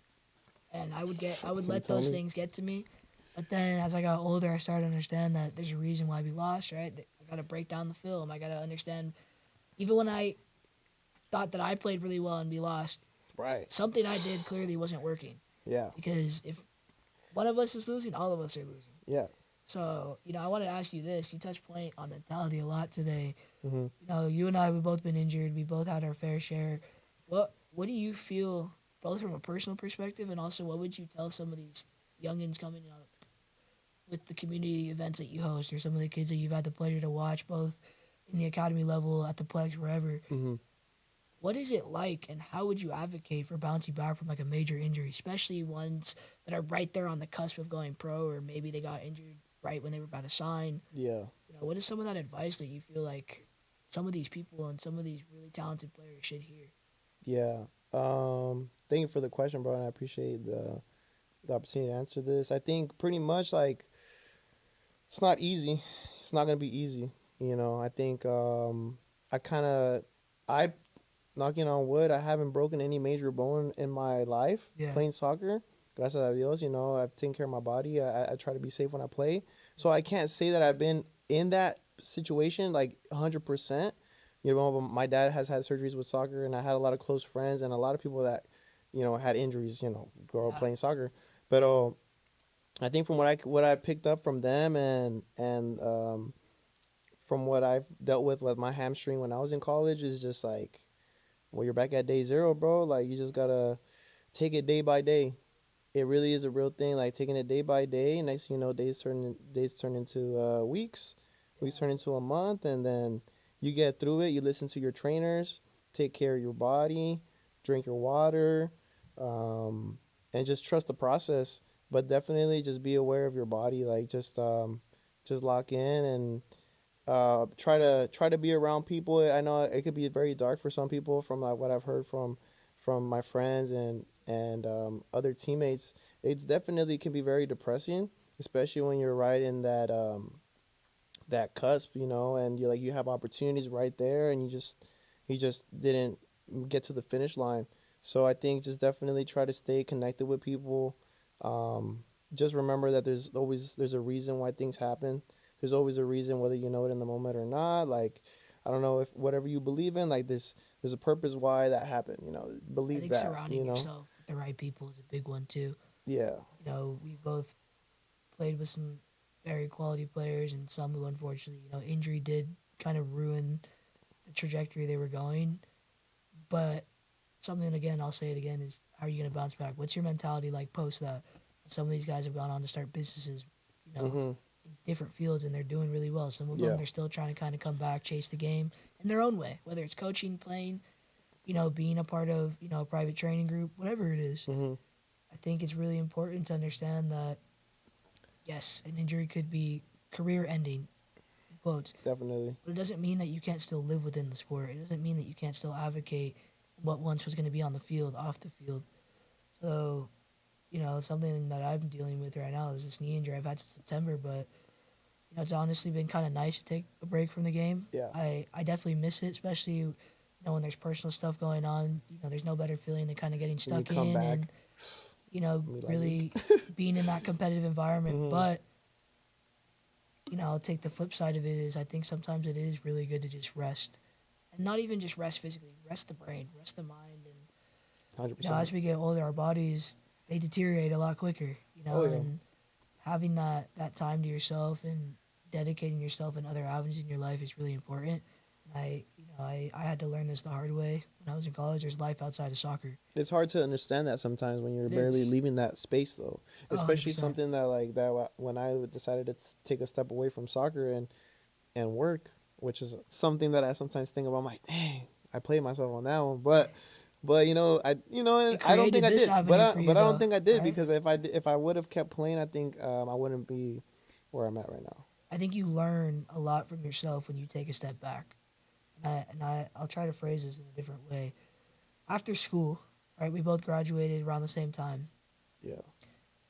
and I would let those things get to me. But then as I got older, I started to understand that there's a reason why we lost, right? I got to break down the film. I got to understand, even when I thought that I played really well and we lost, right? Something I did clearly wasn't working. Yeah. Because if one of us is losing, all of us are losing. Yeah. So, I wanted to ask you this. You touched point on mentality a lot today. Mm-hmm. You and I, we've both been injured. We both had our fair share. What do you feel, both from a personal perspective and also what would you tell some of these youngins coming up with the community events that you host or some of the kids that you've had the pleasure to watch both in the academy level, at the Plex, wherever? Mm-hmm. What is it like, and how would you advocate for bouncing back from like a major injury, especially ones that are right there on the cusp of going pro, or maybe they got injured right when they were about to sign? Yeah. What is some of that advice that you feel like some of these people and some of these really talented players should hear? Yeah. Thank you for the question, bro, and I appreciate the opportunity to answer this. I think pretty much like it's not easy. It's not gonna be easy. I think I knocking on wood, I haven't broken any major bone in my life playing soccer. Gracias a Dios, I've taken care of my body. I try to be safe when I play. So I can't say that I've been in that situation like 100%. My dad has had surgeries with soccer, and I had a lot of close friends and a lot of people that, had injuries, grow up playing soccer. But I think from what I picked up from them and from what I've dealt with my hamstring when I was in college is just like, well, you're back at day 0, bro. Like, you just gotta take it day by day. It really is a real thing. Like, taking it day by day. Next thing you know, days turn into weeks. Weeks turn into a month, and then you get through it. You listen to your trainers. Take care of your body. Drink your water, and just trust the process. But definitely, just be aware of your body. Like, just lock in and try to be around people. I know it could be very dark for some people from what I've heard from my friends and other teammates. It's definitely can be very depressing, especially when you're right in that cusp, and you have opportunities right there, and you just didn't get to the finish line. So I think just definitely try to stay connected with people. Just remember that there's a reason why things happen. there's always a reason, whether you know it in the moment or not. Like, I don't know if whatever you believe in, like there's a purpose why that happened. I Believe think that. surrounding yourself with the right people is a big one too. Yeah. We both played with some very quality players and some who unfortunately, injury did kind of ruin the trajectory they were going. But something, again, I'll say it again, is how are you going to bounce back? What's your mentality like post that? Some of these guys have gone on to start businesses, Mm-hmm. in different fields, and they're doing really well. Some of Yeah. them, they're still trying to kind of come back, chase the game in their own way, whether it's coaching, playing, being a part of, a private training group, whatever it is. Mm-hmm. I think it's really important to understand that, yes, an injury could be career ending, in quotes, Definitely. but it doesn't mean that you can't still live within the sport. It doesn't mean that you can't still advocate what once was going to be on the field, off the field. So, something that I'm dealing with right now is this knee injury I've had since September, but it's honestly been kind of nice to take a break from the game. Yeah. I definitely miss it, especially when there's personal stuff going on. There's no better feeling than kind of getting When you stuck come in back, and be really being in that competitive environment. Mm-hmm. But I'll take the flip side of it is I think sometimes it is really good to just rest, and not even just rest physically, rest the brain, rest the mind, and 100%. as we get older, our bodies they deteriorate a lot quicker. Oh, yeah. And having that time to yourself and dedicating yourself in other avenues in your life is really important. And I had to learn this the hard way when I was in college. There's life outside of soccer. It's hard to understand that sometimes when you're It barely is. leaving that space, though. Oh, Especially 100%. something that like that when I decided to take a step away from soccer and work, which is something that I sometimes think about. I'm like, dang, I played myself on that one, but and It I don't think created I this did, avenue for you, but I don't though, think I did right? because if I would have kept playing, I think I wouldn't be where I'm at right now. I think you learn a lot from yourself when you take a step back. I'll try to phrase this in a different way. After school, right, we both graduated around the same time. Yeah.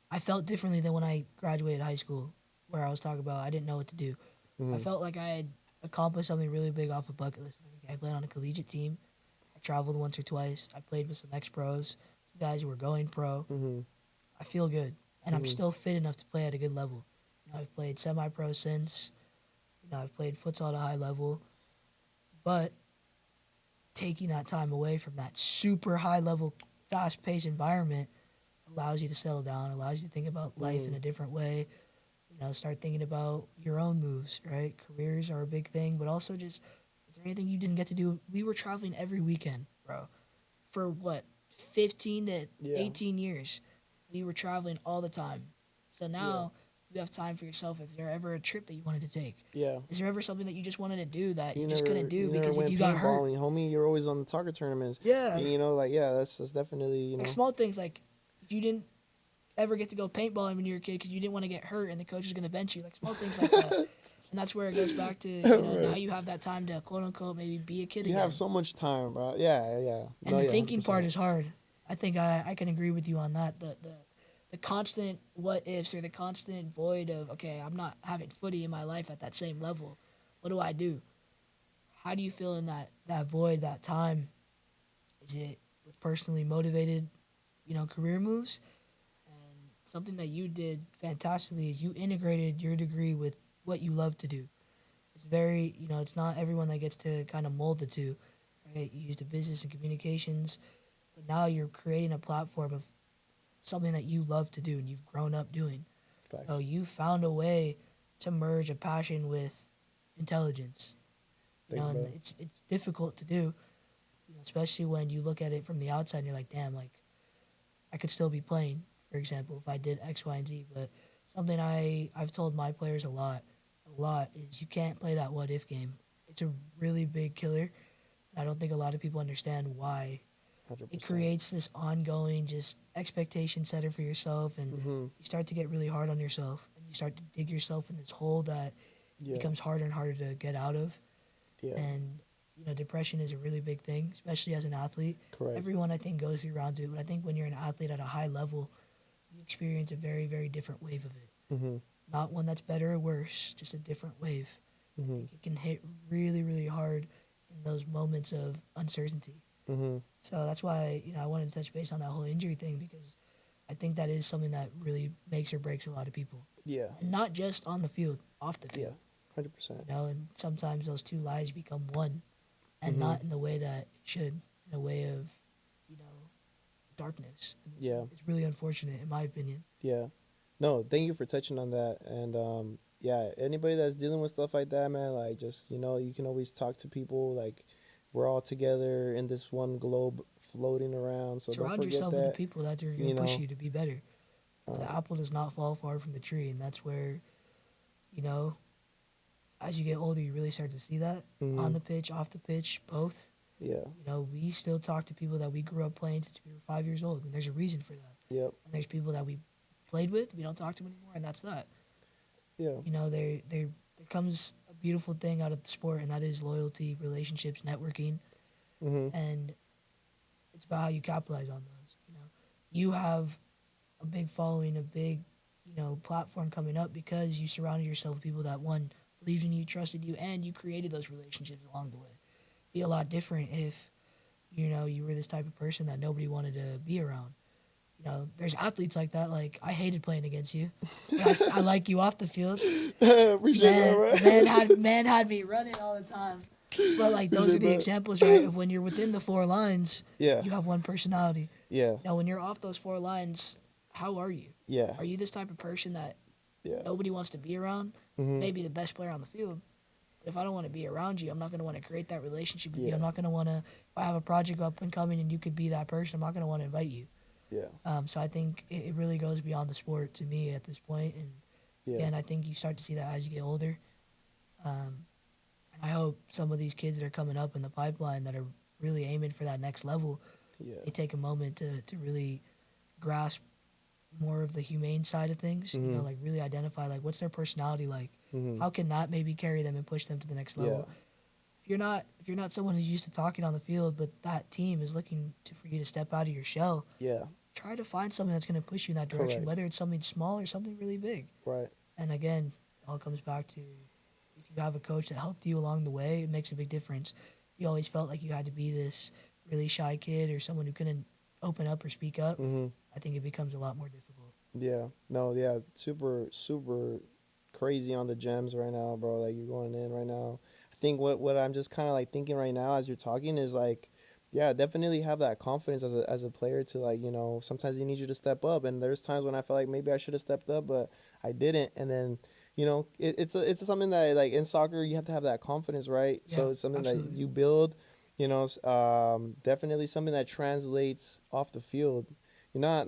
I felt differently than when I graduated high school, where I was talking about I didn't know what to do. I Mm-hmm. felt like I had accomplished something really big off the bucket list. I played on a collegiate team. I traveled once or twice. I played with some ex-pros, some guys who were going pro. Mm-hmm. I feel good, and I'm Mm-hmm. still fit enough to play at a good level. I've played semi-pro since. I've played futsal at a high level, but taking that time away from that super high level, fast paced environment allows you to settle down, allows you to think about life in a different way. Start thinking about your own moves, right? Careers are a big thing, but also just, is there anything you didn't get to do? We were traveling every weekend, bro. For what, 15 to Yeah. 18 years. We were traveling all the time. So now you have time for yourself. Is there ever a trip that you wanted to take? Yeah. Is there ever something that you just wanted to do that you just never couldn't do you never because if went you got hurt? paintballing, homie. You're always on the soccer tournaments. Yeah. Like that's definitely Like small things like if you didn't ever get to go paintballing when you were a kid because you didn't want to get hurt and the coach was going to bench you. Like small things like that. And that's where it goes back to, Right. now you have that time to quote unquote maybe be a kid You again. have so much time, bro. Yeah, yeah. And the thinking part is hard. I think I can agree with you on that. The constant what ifs or the constant void of, okay, I'm not having footy in my life at that same level. What do I do? How do you feel in that void, that time? Is it with personally motivated, career moves? And something that you did fantastically is you integrated your degree with what you love to do. It's very, it's not everyone that gets to kind of mold the two, right? You used a business and communications, but now you're creating a platform of something that you love to do and you've grown up doing. Facts. So you found a way to merge a passion with intelligence. And it's difficult to do, especially when you look at it from the outside and you're like, damn, like I could still be playing, for example, if I did X, Y, and Z. But something I've told my players a lot is you can't play that what if game. It's a really big killer. And I don't think a lot of people understand why. 100%. It creates this ongoing just expectation setter for yourself, and you start to get really hard on yourself, and you start to dig yourself in this hole that becomes harder and harder to get out of. Yeah. And depression is a really big thing, especially as an athlete. Correct. Everyone I think goes through rounds of it, but I think when you're an athlete at a high level, you experience a very, very different wave of it. Mm-hmm. Not one that's better or worse, just a different wave. Mm-hmm. I think it can hit really, really hard in those moments of uncertainty. Mm-hmm. So that's why, I wanted to touch base on that whole injury thing, because I think that is something that really makes or breaks a lot of people. Yeah. And not just on the field. off the Yeah, field. 100%. And sometimes those two lives become one, and Mm-hmm. not in the way that it should, in a way of, you know, darkness. And Yeah, it's really unfortunate, in my opinion. yeah. No, thank you for touching on that. And yeah, anybody that's dealing with stuff like that, man, like just you can always talk to people. Like we're all together in this one globe floating around. So don't Surround forget yourself with the that. people that are going You to push know, you to be better. The um, apple does not fall far from the tree, and that's where, you know, as you get older, you really start to see that on mhm, the pitch, off the pitch, both. yeah, We still talk to people that we grew up playing since we were 5 years old, and there's a reason for that. yep, And there's people that we played with, we don't talk to them anymore, and that's that. yeah, There comes a beautiful thing out of the sport, and that is loyalty, relationships, networking, mhm, and it's about how you capitalize on those. You have a big following, a big, platform coming up because you surrounded yourself with people that one believed in you, trusted you, and you created those relationships along the way. Be a lot different if you were this type of person that nobody wanted to be around. There's athletes like that. Like I hated playing against you, but I like you off the field. appreciate that, Man, man right? had man had me running all the time. But like those are Appreciate the that. examples, right? Of when you're within the four lines, Yeah, you have one personality. yeah, Now, when you're off those four lines, how are you? yeah, Are you this type of person that yeah, nobody wants to be around? You mhm, may be the best player on the field, but if I don't want to be around you, I'm not going to want to create that relationship with you. yeah, I'm not going to want to. If I have a project up and coming and you could be that person, I'm not going to want to invite you. yeah, So I think it really goes beyond the sport to me at this point. And yeah, again, I think you start to see that as you get older. Um, and I hope some of these kids that are coming up in the pipeline that are really aiming for that next level, yeah, they take a moment to really grasp more of the humane side of things. mhm, Like really identify like what's their personality like. mhm, How can that maybe carry them and push them to the next yeah, level? If you're not someone who's used to talking on the field, but that team is looking for you to step out of your shell, yeah, try to find something that's going to push you in that direction, correct, whether it's something small or something really big. right, And again, it all comes back to if you have a coach that helped you along the way, it makes a big difference. If you always felt like you had to be this really shy kid or someone who couldn't open up or speak up, mhm. I think it becomes a lot more difficult. Yeah. No, yeah. Super, super crazy on the gems right now, bro. Like you're going in right now. I think what I'm just kind of like thinking right now as you're talking is like, yeah, definitely have that confidence as a player to like, sometimes you need you to step up. And there's times when I feel like maybe I should have stepped up, but I didn't. And then, it's something that like in soccer you have to have that confidence, right? Yeah, So it's something that absolutely. you build, definitely something that translates off the field, not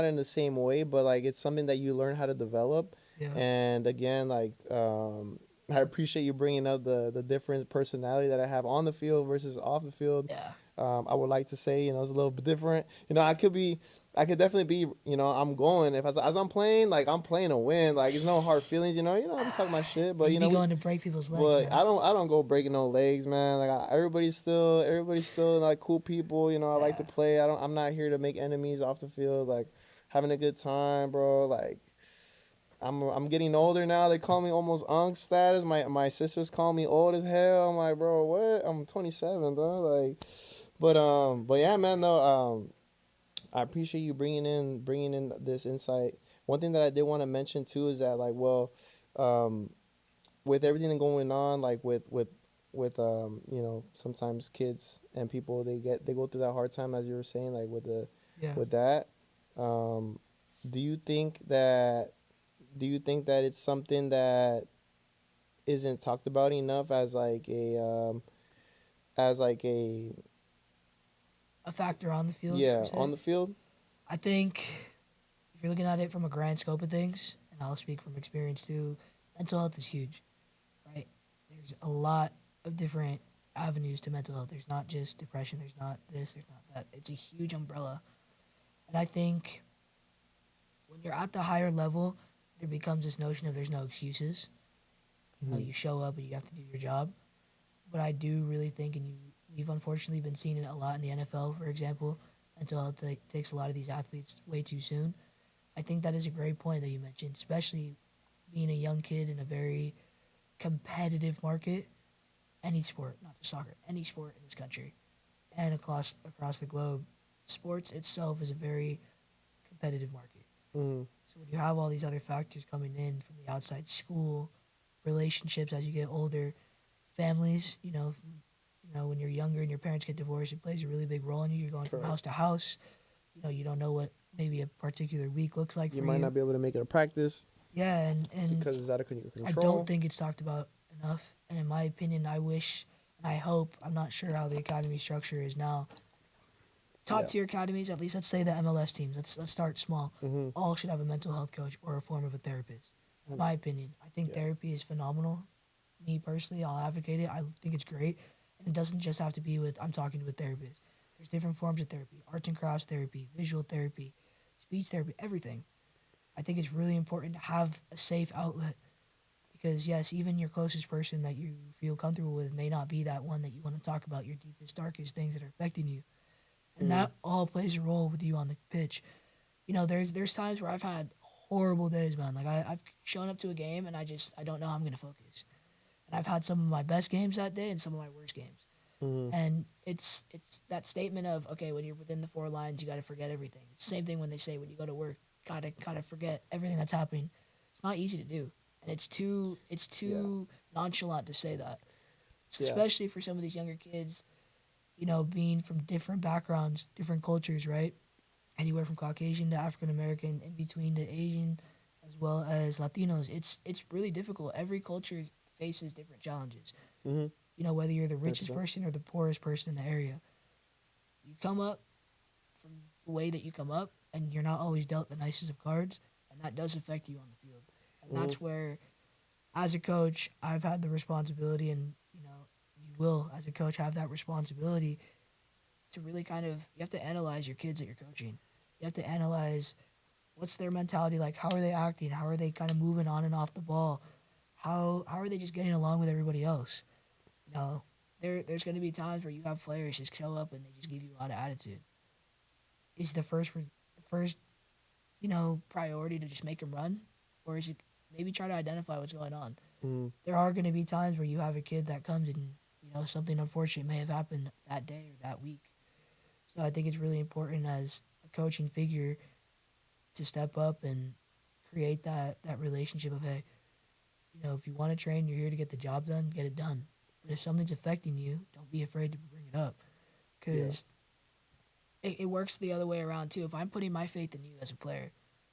in the same way, but like it's something that you learn how to develop. Yeah, And again, like I appreciate you bringing up the different personality that I have on the field versus off the field. yeah, I would like to say, it's a little bit different. I could definitely be, I'm going if as I'm playing, like I'm playing to win. Like it's no hard feelings, I'm talking my shit, yeah. but You be going to break people's legs, but man. I don't go breaking no legs, man. Like everybody's still like cool people. I like to Yeah, play. I'm not here to make enemies off the field. Like having a good time, bro. Like I'm getting older now. They call me almost unk status. My sisters call me old as hell. I'm like, bro, what? I'm 27, though. Like, but yeah, man. No, I appreciate you bringing in this insight. One thing that I did want to mention too is that like, well, um, with everything going on, like with sometimes kids and people they go through that hard time as you were saying, like yeah. with that. Um, do you think that it's something that isn't talked about enough as like a A factor on the field per yeah on se. the field? I think if you're looking at it from a grand scope of things, and I'll speak from experience too, mental health is huge, right? There's a lot of different avenues to mental health. There's not just depression. There's not this. There's not that. It's a huge umbrella, and I think when you're at the higher level, there becomes this notion of there's no excuses. Mm-hmm. You show up and you have to do your job. But I do really think, and we've unfortunately been seeing it a lot in the NFL, for example, until it takes a lot of these athletes way too soon. I think that is a great point that you mentioned, especially being a young kid in a very competitive market, any sport, not just soccer, any sport in this country and across the globe. Sports itself is a very competitive market. Mm-hmm. So when you have all these other factors coming in from the outside school, relationships as you get older, families, when you're younger and your parents get divorced, it plays a really big role in you. You're going from house to house. You don't know what maybe a particular week looks like for you. You might not be able to make it a practice. Yeah, and because it's out of your control. I don't think it's talked about enough. And in my opinion, I wish and I hope, I'm not sure how the academy structure is now. Top tier academies, at least let's say the MLS teams, let's start small. All should have a mental health coach or a form of a therapist. In my opinion, I think therapy is phenomenal. Me personally, I'll advocate it. I think it's great. And it doesn't just have to be with, I'm talking to a therapist. There's different forms of therapy, arts and crafts therapy, visual therapy, speech therapy, everything. I think it's really important to have a safe outlet because, yes, even your closest person that you feel comfortable with may not be that one that you want to talk about your deepest, darkest things that are affecting you. And that all plays a role with you on the pitch. There's times where I've had horrible days, man. Like, I've shown up to a game and I don't know how I'm going to focus. And I've had some of my best games that day and some of my worst games. And it's that statement of, okay, when you're within the four lines, you got to forget everything. It's the same thing when they say when you go to work, gotta forget everything that's happening. It's not easy to do, and it's too nonchalant to say that, especially for some of these younger kids. Being from different backgrounds, different cultures, right? Anywhere from Caucasian to African American, in between to Asian, as well as Latinos. It's really difficult. Every culture faces different challenges. Whether you're the richest 100%. person or the poorest person in the area, you come up from the way that you come up, and you're not always dealt the nicest of cards, and that does affect you on the field. And that's where, as a coach, I've had the responsibility, and you will, as a coach, have that responsibility to really you have to analyze your kids that you're coaching. You have to analyze what's their mentality like, how are they acting, how are they kind of moving on and off the ball, how are they just getting along with everybody else. There's going to be times where you have players just show up and they just give you a lot of attitude. Is the first priority to just make them run, or is it maybe try to identify what's going on? There are going to be times where you have a kid that comes and something unfortunate may have happened that day or that week. So I think it's really important as a coaching figure to step up and create that relationship of, hey, if you want to train, you're here to get the job done, get it done. But if something's affecting you, don't be afraid to bring it up, because it works the other way around too. If I'm putting my faith in you as a player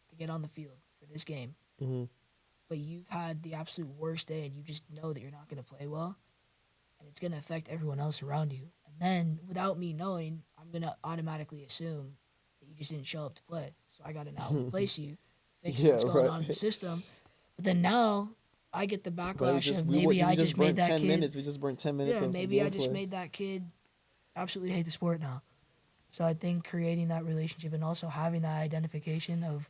to get on the field for this game, but you've had the absolute worst day and you just know that you're not going to play well, and it's going to affect everyone else around you. And then, without me knowing, I'm going to automatically assume that you just didn't show up to play. So I got to now replace you, fix what's going on in the system. But then now I get the backlash of maybe I just made that kid. We just burned 10 minutes. Yeah, maybe I just made that kid absolutely hate the sport now. So I think creating that relationship and also having that identification of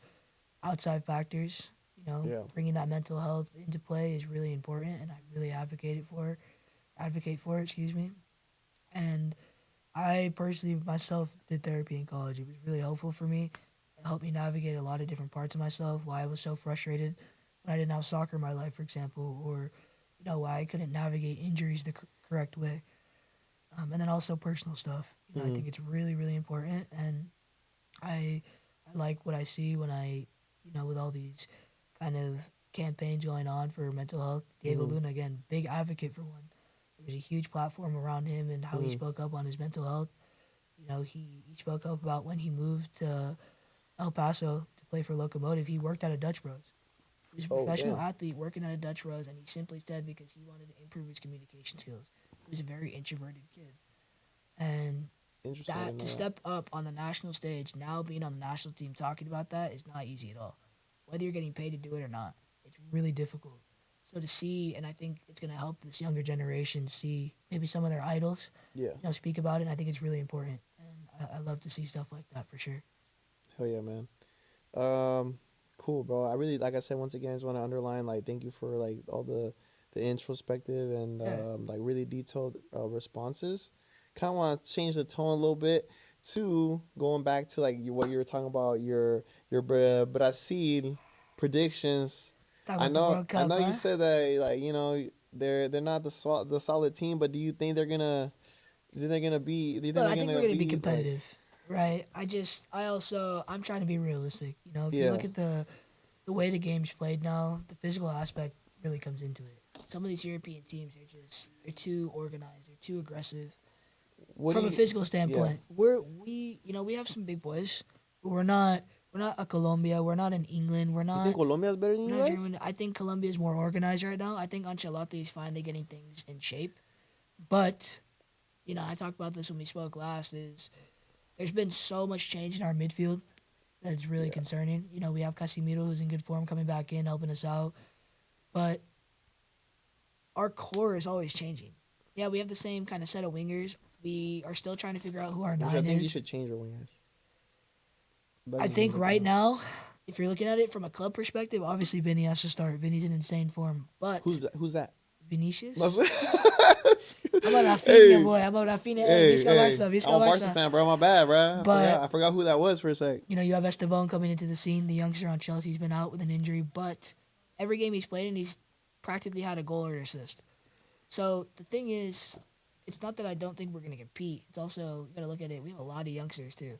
outside factors, bringing that mental health into play is really important, and I really advocate for it, excuse me. And I personally myself did therapy in college. It was really helpful for me. It helped me navigate a lot of different parts of myself, why I was so frustrated when I didn't have soccer in my life, for example, or why I couldn't navigate injuries the correct way. And then also personal stuff. I think it's really, really important, and I like what I see when I, with all these kind of campaigns going on for mental health. Diego Luna, again, big advocate for one. There was a huge platform around him and how he spoke up on his mental health. He spoke up about when he moved to El Paso to play for Locomotive. He worked at a Dutch Bros. He was a professional athlete working at a Dutch Bros, and he simply said because he wanted to improve his communication skills. He was a very introverted kid. And that to step up on the national stage, now being on the national team talking about that is not easy at all. Whether you're getting paid to do it or not, it's really difficult. So to see, and I think it's going to help this younger generation see maybe some of their idols, speak about it. And I think it's really important, and I love to see stuff like that for sure. Hell yeah, man. Cool, bro. I really, like I said, once again, just want to underline, thank you for all the introspective and really detailed responses. Kind of want to change the tone a little bit to going back to what you were talking about your Brazil predictions. I know you said that they're not the solid team, but do you think they're gonna be? I think we're gonna be competitive, right? I'm trying to be realistic. If you look at the way the game's played now, the physical aspect really comes into it. some of these European teams, they're too organized, they're too aggressive. What From do a you? physical Yeah. standpoint, we have some big boys, but we're not a Colombia, we're not in England, You think Colombia is better than we're you not guys? Germany. I think Colombia is more organized right now. I think Ancelotti is finally getting things in shape, but I talked about this when we spoke last. Is there's been so much change in our midfield that's really Yeah. concerning. We have Casemiro who's in good form coming back in, helping us out, but our core is always changing. Yeah, we have the same kind of set of wingers. We are still trying to figure out who our Which I nine think you is. should change your wingers. I That's just me think thinking right now. now, if you're looking at it from a club perspective, obviously Vinny has to start. Vinny's in insane form, but Who's that? Vinicius. How about Rafinha, Hey, boy? How about Rafinha? Hey, hey, Visca hey! Barca, I'm Visca a Barca Barca. fan, bro. My bad, bro. I forgot. But I forgot who that was for a sec. you have Esteban coming into the scene, the youngster on Chelsea. He's been out with an injury, but every game he's played in, he's practically had a goal or assist. So the thing is, it's not that I don't think we're going to compete. It's also, you got to look at it. We have a lot of youngsters, too.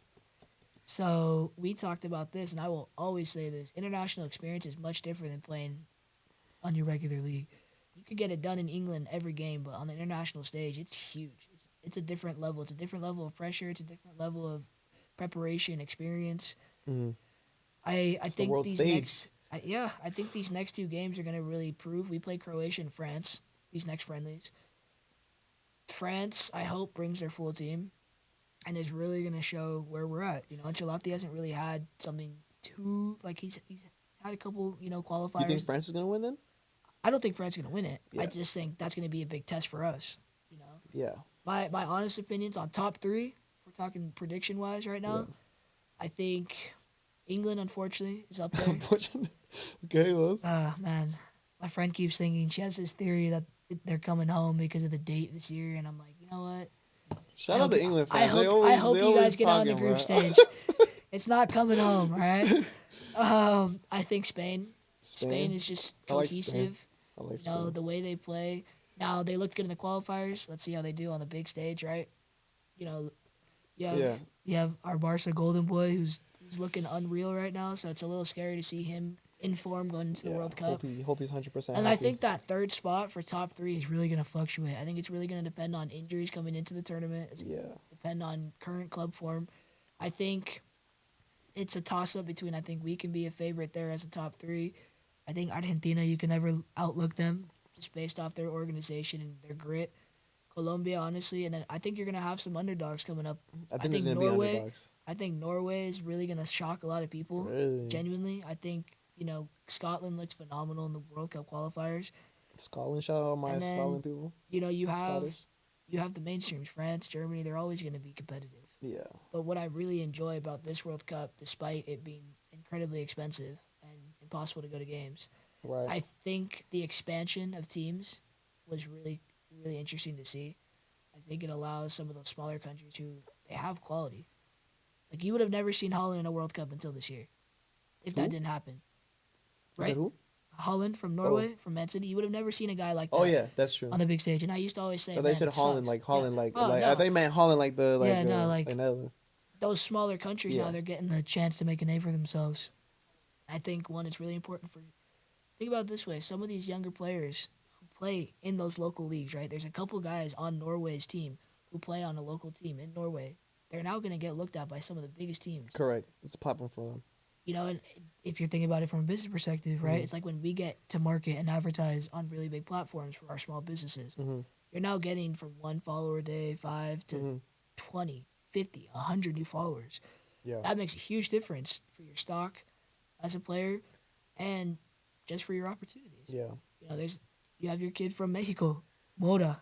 So we talked about this, and I will always say this. International experience is much different than playing on your regular league. You could get it done in England every game, but on the international stage, it's huge. It's a different level. It's a different level of pressure. It's a different level of preparation, experience. Mm. I It's the think world these stage. next I think these next two games are going to really prove. We play Croatia and France, these next friendlies. France, I hope, brings their full team and is really going to show where we're at. Ancelotti hasn't really had something too, like, he's had a couple, You think qualifiers. France is gonna win then? I don't think France is going to win it. I Yeah. just think that's going to be a big test for us. Yeah. My honest opinions on top three, if we're talking prediction wise right Yeah. now, I think England, unfortunately, is up there. Unfortunately. Okay, well. Man, my friend keeps thinking she has this theory that they're coming home because of the date this year, and I'm like, you know what? Shout out to England I fans. They hope I always hope they you guys always get out in the talking, group bro. stage. It's not coming home, all right? I think Spain. Spain is just I like Spain. cohesive. I like Spain. The way they play. Now they looked good in the qualifiers. Let's see how they do on the big stage, right? You know, Yeah. you have our Barca golden boy who's looking unreal right now. So it's a little scary to see him in form going into the World Cup. Hope he's 100% And happy. I think that third spot for top three is really going to fluctuate. I think it's really going to depend on injuries coming into the tournament. It's Yeah. depend on current club form. I think it's a toss up between. I think we can be a favorite there as a top three. I think Argentina, you can never outlook them just based off their organization and their grit. Colombia, honestly, and then I think you're gonna have some underdogs coming up. I think there's gonna be underdogs. I think Norway is really gonna shock a lot of people. Really? Genuinely, I think Scotland looked phenomenal in the World Cup qualifiers. Scotland, shout out my Scotland people. You have Scottish. you have the mainstreams, France, Germany. They're always gonna be competitive. Yeah. But what I really enjoy about this World Cup, despite it being incredibly expensive and impossible to go to games, Right. I think the expansion of teams was really, really interesting to see. I think it allows some of those smaller countries who they have quality. Like you would have never seen Holland in a World Cup until this year, if Who? that didn't happen. You Right? said who? Holland from Norway, from Man City, you would have never seen a guy like that. Oh yeah, that's true. On the big stage, and I used to always say, So they "Man, said it Holland, sucks." like Holland, Yeah. like Oh, like no. they meant Holland, like the like. Yeah, no, like- Netherlands. Those smaller countries Yeah. now they're getting the chance to make a name for themselves. I think one, it's really important for. Think about it this way: some of these younger players who play in those local leagues, right? There's a couple guys on Norway's team who play on a local team in Norway. They're now going to get looked at by some of the biggest teams. Correct. It's a platform for them. And if you're thinking about it from a business perspective, right? Mhm. It's like when we get to market and advertise on really big platforms for our small businesses. Mhm. You're now getting from 1 follower a day, 5 to Mhm. 20, 50, 100 new followers. Yeah. That makes a huge difference for your stock as a player and just for your opportunities. Yeah. You have your kid from Mexico, Moda.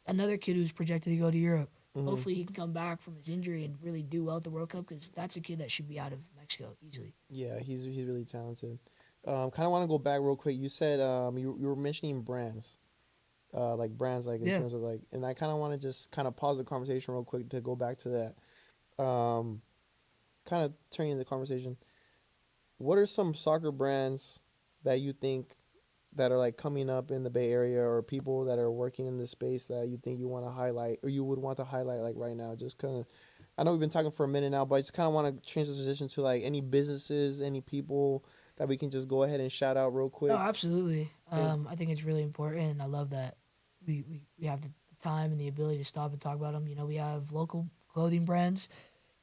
Another kid who's projected to go to Europe. Mhm. Hopefully he can come back from his injury and really do well at the World Cup because that's a kid that should be out of Mexico easily. Yeah, he's really talented. Kind of want to go back real quick. You said you were mentioning brands, like brands, like in Yeah. terms of like, and I kind of want to just kind of pause the conversation real quick to go back to that. Kind of turning the conversation. What are some soccer brands that you think that are like coming up in the Bay Area or people that are working in this space that you think you want to highlight or you would want to highlight like right now? Just kind of, I know we've been talking for a minute now, but I just kind of want to change the position to like any businesses, any people that we can just go ahead and shout out real No, quick? absolutely. I think it's really important, and I love that we have the time and the ability to stop and talk about them. You know, we have local clothing brands.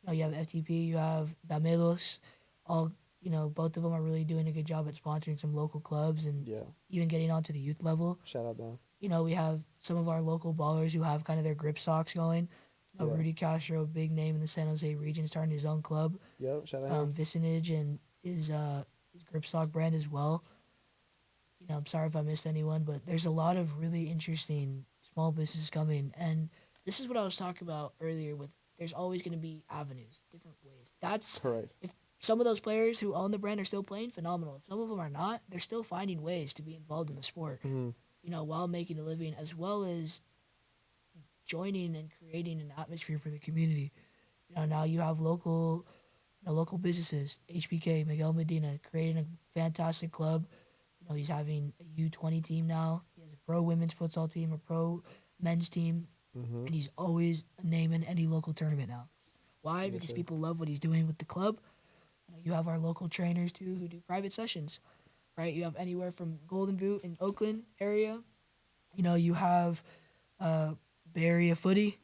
You know, you have FTP, you have Damelos. All, you know, both of them are really doing a good job at sponsoring some local clubs and Yeah, even getting onto the youth level. shout out them. You know, we have some of our local ballers who have kind of their grip socks going. You know, Yeah, Rudy Castro, big name in the San Jose region, starting his own club. yep, shout out him. Vicinage and his grip sock brand as well. You know, I'm sorry if I missed anyone, but there's a lot of really interesting small businesses coming. And this is what I was talking about earlier with there's always going to be avenues, different ways. That's Correct. if some of those players who own the brand are still playing, phenomenal. If some of them are not, they're still finding ways to be involved in the sport, Mm-hmm. you know, while making a living as well as joining and creating an atmosphere for the community. You know, now you have local businesses, HBK, Miguel Medina, creating a fantastic club. You know, he's having a U20 team now. He has a pro women's futsal team, a pro men's team, Mm-hmm. and he's always a name in any local tournament now. Why? Yes, Because sir. people love what he's doing with the club. You know, you have our local trainers too who do private sessions, right? You have anywhere from Golden Boot in Oakland area. You know, you have Bay Area Footy.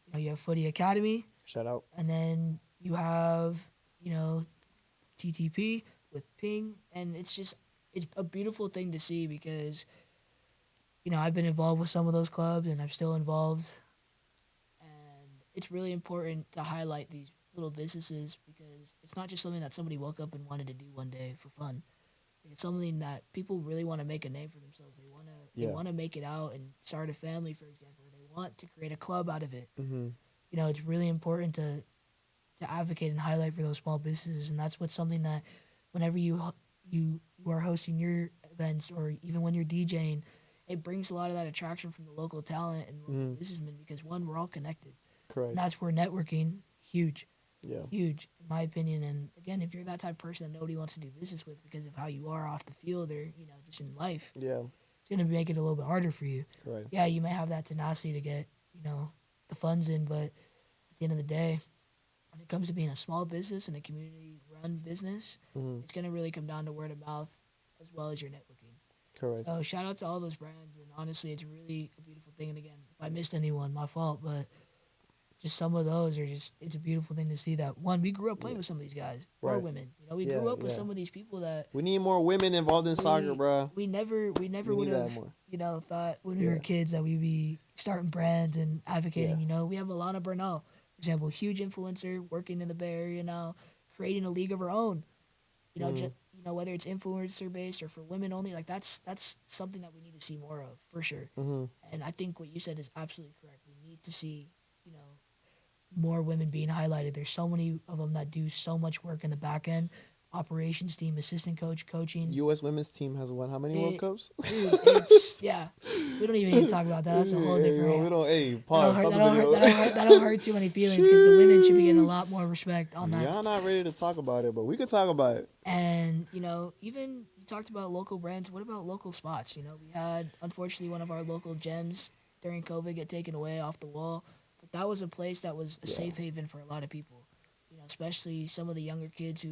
You know, you have Footy Academy, Shout out. and then you have, you know, TTP with Ping, and it's a beautiful thing to see because, you know, I've been involved with some of those clubs and I'm still involved, and it's really important to highlight these little businesses because it's not just something that somebody woke up and wanted to do one day for fun. It's something that people really want to make a name for themselves. They Yeah. want to make it out and start a family, for example. They want to create a club out of it. Mm-hmm. You know, it's really important to advocate and highlight for those small businesses, and that's what's something that whenever you are hosting your events or even when you're DJing, it brings a lot of that attraction from the local talent and local Mm-hmm. businessmen because one, we're all connected, and Correct. that's where networking huge, Yeah. huge in my opinion. And again, if you're that type of person that nobody wants to do business with because of how you are off the field or you know just in life, Yeah. it's gonna make it a little bit harder for you. Correct. Yeah, you may have that tenacity to get you know the funds in, but at the end of the day, when it comes to being a small business and a community run business, Mm-hmm. it's going to really come down to word of mouth as well as your networking. Correct. So shout out to all those brands, and honestly, it's really a beautiful thing. And again, if I missed anyone, my fault, but just some of those are just it's a beautiful thing to see that one we grew up playing Yeah. with some of these guys or Right. women. You know, we Yeah. grew up with Yeah. some of these people that We need more women involved in soccer, bro. we never We would need that have more. you know thought when we were Yeah. kids that we'd be starting brands and advocating. Yeah. You know, we have Alana Bernal, for example, huge influencer working in the Bay Area now, creating a league of her own. You know, Mhm. just you know whether it's influencer based or for women only, like that's something that we need to see more of for sure. Mm-hmm. And I think what you said is absolutely correct. We need to see you know more women being highlighted. There's so many of them that do so much work in the back end, operations team, assistant coach, coaching. U.S. women's team has won how many World It, Cups? dude, it's yeah. We don't even need to talk about that. That's a whole Hey, different. we don't. Hey, That don't pause. hurt. Stop That the don't hurt. video. That don't hurt too many feelings because the women should be getting a lot more respect on that. Y'all not ready to talk about it, but we could talk about it. And you know, even you talked about local brands. What about local spots? You know, we had unfortunately one of our local gems during COVID get taken away off the wall, but that was a place that was a Yeah. safe haven for a lot of people. You know, especially some of the younger kids who,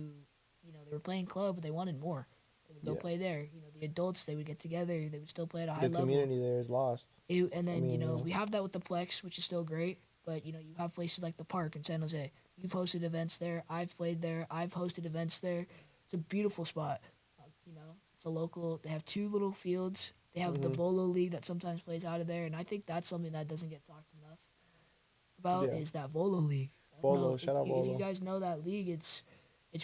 you know, they were playing club, but they wanted more. They would go Yeah. play there. You know, the adults they would get together. They would still play at a high The level. community there is lost. And then mean, you know yeah. we have that with the Plex, which is still great. But you know you have places like the Park in San Jose. You've hosted events there. I've played there. I've hosted events there. It's a beautiful spot. You know, it's a local. They have two little fields. They have the Mhm. Volo League that sometimes plays out of there, and I think that's something that doesn't get talked enough about Yeah. is that Volo League. I don't Volo, know shout out if you Volo. guys know that league. It's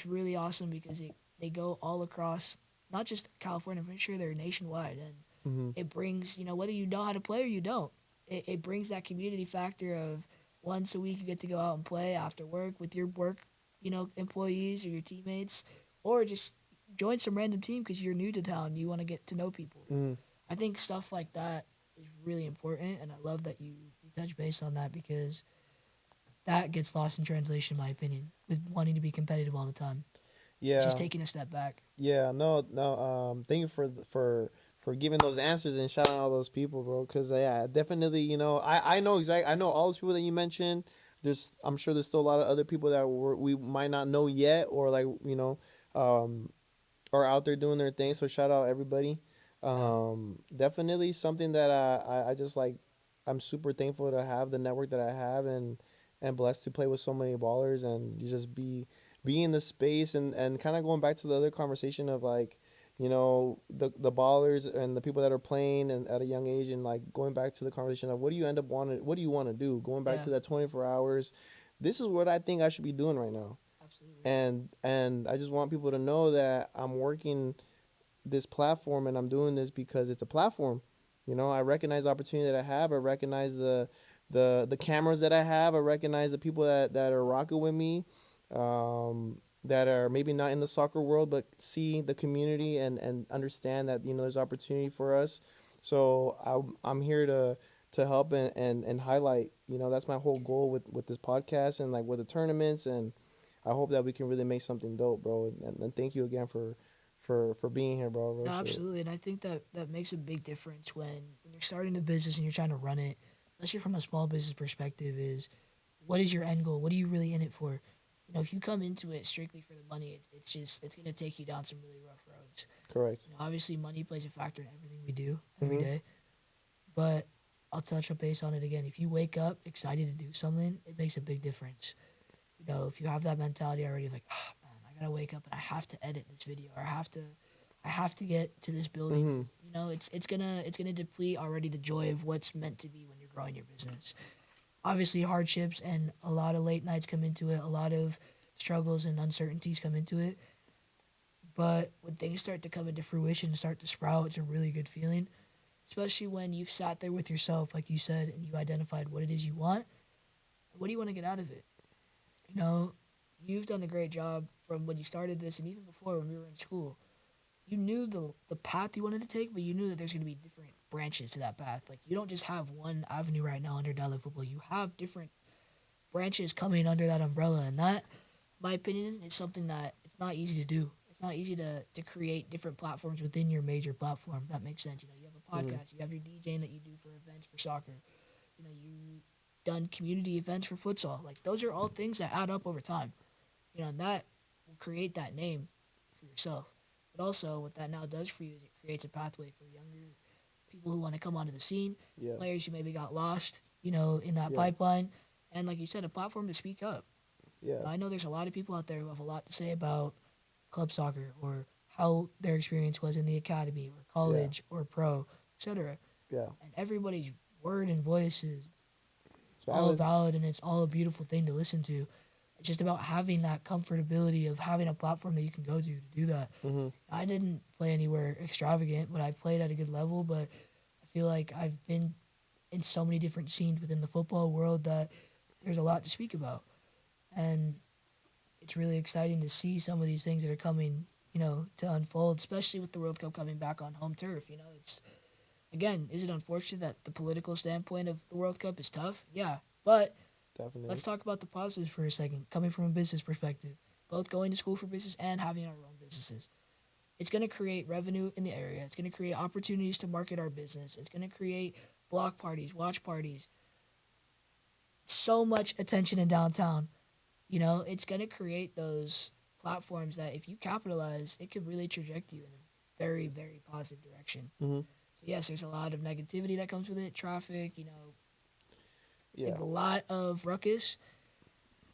really awesome because they go all across, not just California. I'm pretty sure they're nationwide, and Mm-hmm. it brings, you know, whether you know how to play or you don't, it brings that community factor of once a week you get to go out and play after work with your work, you know, employees or your teammates, or just join some random team because you're new to town. You want to get to know people. Mm-hmm. I think stuff like that is really important, and I love that you touch base on that because that gets lost in translation, in my opinion, with wanting to be competitive all the time. Yeah. It's just taking a step back. Yeah. No. No. Thank you for giving those answers and shouting out all those people, bro. Because yeah, definitely. You know, I know exactly. I know all those people that you mentioned. I'm sure there's still a lot of other people that we might not know yet, or like you know, are out there doing their thing. So shout out everybody. Definitely something that I just like. I'm super thankful to have the network that I have, and blessed to play with so many ballers, and you just be in the space, and kind of going back to the other conversation of like, the ballers and the people that are playing and at a young age, and like going back to the conversation of what do you end up wanting, what do you want to do, going back to that 24 hours. This is what I think I should be doing right now. Absolutely. And I just want people to know that I'm working this platform, and I'm doing this because it's a platform. I recognize the opportunity that I have. I recognize the cameras that I have. I recognize the people that are rocking with me, that are maybe not in the soccer world but see the community, and understand that there's opportunity for us. So I'm here to help, and highlight. That's my whole goal with this podcast, and like with the tournaments, and I hope that we can really make something dope, bro. And thank you again for being here, bro. Real No, shit. absolutely, and I think that makes a big difference when you're starting a business and you're trying to run it, especially from a small business perspective. Is what is your end goal? What are you really in it for? If you come into it strictly for the money, it's gonna take you down some really rough roads. Correct. Obviously, money plays a factor in everything we do every Mm-hmm. day, but I'll touch a base on it again. If you wake up excited to do something, it makes a big difference. If you have that mentality already, like, oh man, I gotta wake up and I have to edit this video, or I have to get to this building. Mm-hmm. It's gonna deplete already the joy of what's meant to be when you're growing your business. Obviously, hardships and a lot of late nights come into it. A lot of struggles and uncertainties come into it. But when things start to come into fruition and start to sprout, it's a really good feeling. Especially when you've sat there with yourself, like you said, and you identified what it is you want. What do you want to get out of it? You know, you've done a great job from when you started this, and even before when we were in school. You knew the path you wanted to take, but you knew that there's going to be different branches to that path. Like, you don't just have one avenue right now under Dollar Football. You have different branches coming under that umbrella, and that, in my opinion, is something that it's not easy to do. It's not easy to create different platforms within your major platform. If that makes sense. You have a Mm-hmm. podcast, you have your DJing that you do for events for soccer. You done community events for futsal. Like, those are all things that add up over time. And that will create that name for yourself. But also, what that now does for you is it creates a pathway for younger people who want to come onto the scene, Yeah. players who maybe got lost, in that Yeah. pipeline, and like you said, a platform to speak up. Yeah. I know there's a lot of people out there who have a lot to say about club soccer or how their experience was in the academy or college or pro, etc. Yeah. And everybody's word and voice is It's all valid. valid, and it's all a beautiful thing to listen to. It's just about having that comfortability of having a platform that you can go to do that. Mm-hmm. I didn't play anywhere extravagant, but I played at a good level. But I feel like I've been in so many different scenes within the football world that there's a lot to speak about. And it's really exciting to see some of these things that are coming, to unfold, especially with the World Cup coming back on home turf. It's, again, is it unfortunate that the political standpoint of the World Cup is tough? Yeah. But Definitely. let's talk about the positives for a second, coming from a business perspective. Both going to school for business and having our own businesses. It's going to create revenue in the area. It's going to create opportunities to market our business. It's going to create block parties, watch parties. So much attention in downtown. It's going to create those platforms that if you capitalize, it could really trajectory you in a very, very positive direction. Mm-hmm. So, yes, there's a lot of negativity that comes with it, traffic, Yeah. a lot of ruckus,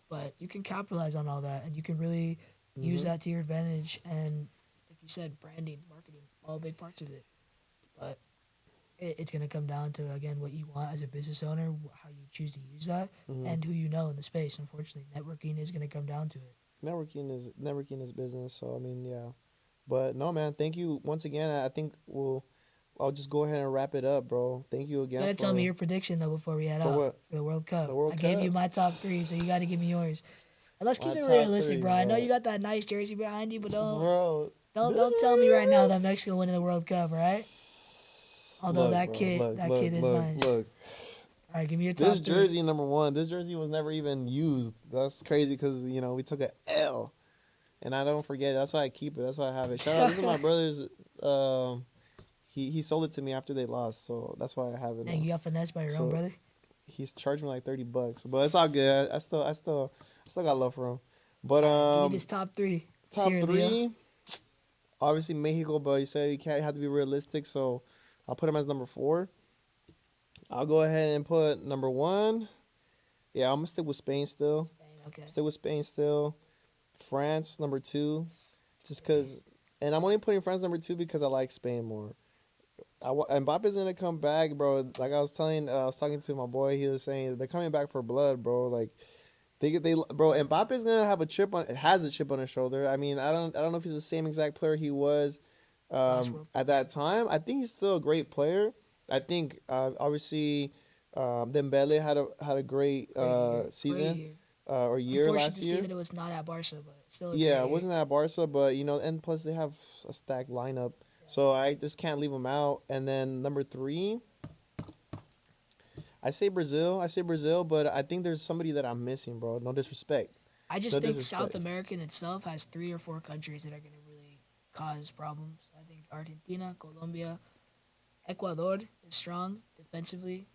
but you can capitalize on all that, and you can really use Mm-hmm. that to your advantage. And like you said, branding, marketing, all big parts of it. But it's going to come down to, again, what you want as a business owner, how you choose to use that, Mm-hmm. and who you know in the space. Unfortunately, networking is going to come down to it. Networking is business. So I mean, yeah. But no, man. Thank you once again. I think I'll just go ahead and wrap it up, bro. Thank you You again got to for tell me your prediction, though, before we head for out what for the World Cup. the World I gave Cup. you my top three, so you got to give me yours. And let's keep My it top realistic, three, bro. I know bro. you got that nice jersey behind you, but Bro, don't this tell me right now is- that Mexico winning the World Cup, right? Although Look, that bro. kid, Look, that look, kid is look, nice. look. All right, give me your This top three. jersey, number one. This jersey was never even used. That's crazy because we took a L, and I don't forget it. That's why I keep it. That's why I have it. Shout out. This is my brother's. He sold it to me after they lost, so that's why I have it Dang, now. you got finessed by your own So brother. he's charged me like $30, but it's all good. I still got love for him. But All right, give me this top three. Let's top hear it, Leo. three. Obviously Mexico, but he said he can't have to be realistic, so I'll put him as number 4. I'll go ahead and put number 1. Yeah, I'm gonna stick with Spain still. Spain, okay. Stick with Spain still. France number 2, just because. And I'm only putting France number 2 because I like Spain more. Mbappe's gonna come back, bro. Like I was talking to my boy. He was saying they're coming back for blood, bro. Like bro. Mbappe's gonna have a chip on. Has a chip on his shoulder. I mean, I don't know if he's the same exact player he was at that time. I think he's still a great player. I think obviously Dembele had a great season or year last year. To see that it was not at Barca, but still. Yeah, it wasn't at Barca, but and plus they have a stacked lineup, so I just can't leave them out. And then number 3, I say Brazil, but I think there's somebody that I'm missing, bro. No disrespect. I just think South America in itself has 3 or 4 countries that are going to really cause problems. I think Argentina, Colombia, Ecuador is strong defensively,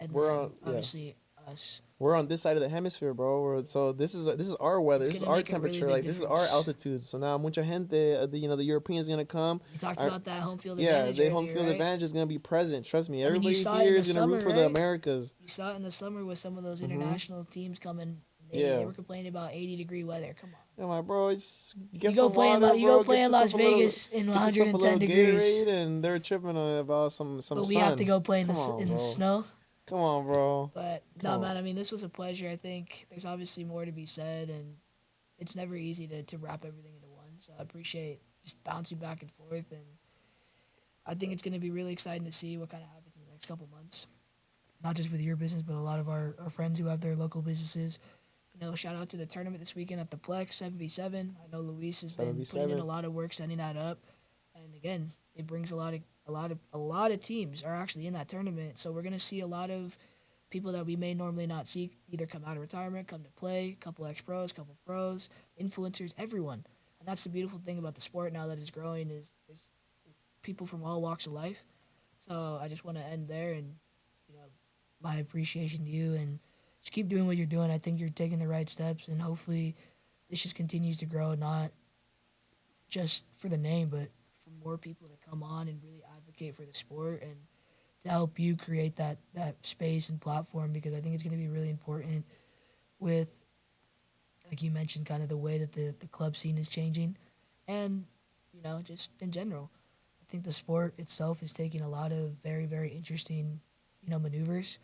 and obviously us. We're on this side of the hemisphere, bro. So this is our weather. This is our temperature. Like this is our altitude. So now mucha gente, the Europeans gonna come. We talked about that home field advantage. Yeah, the home field advantage is gonna be present. Trust me. Everybody here is gonna root for the Americas. You saw it in the summer with some of those international teams coming. They were complaining about 80-degree weather. Come on. Yeah, my bro. You go play in Las Vegas in 110 degrees, and they're tripping about some. But we have to go play in the snow. Come on, bro. But no, man. I mean, this was a pleasure. I think there's obviously more to be said, and it's never easy to wrap everything into one. So I appreciate just bouncing back and forth, and I think it's going to be really exciting to see what kind of happens in the next couple months. Not just with your business, but a lot of our friends who have their local businesses. Shout out to the tournament this weekend at the Plex 7v7. I know Luis has been putting in a lot of work setting that up, and again, it brings a lot of teams are actually in that tournament. So we're gonna see a lot of people that we may normally not see either come out of retirement, come to play. Couple ex-pros, couple pros, influencers, everyone. And that's the beautiful thing about the sport now that it's growing is there's people from all walks of life. So I just want to end there, and my appreciation to you, and just keep doing what you're doing. I think you're taking the right steps, and hopefully this just continues to grow, not just for the name, but for more people to come on and really advocate for the sport and to help you create that space and platform, because I think it's going to be really important with, like you mentioned, kind of the way that the club scene is changing and, just in general. I think the sport itself is taking a lot of very, very interesting, maneuvers.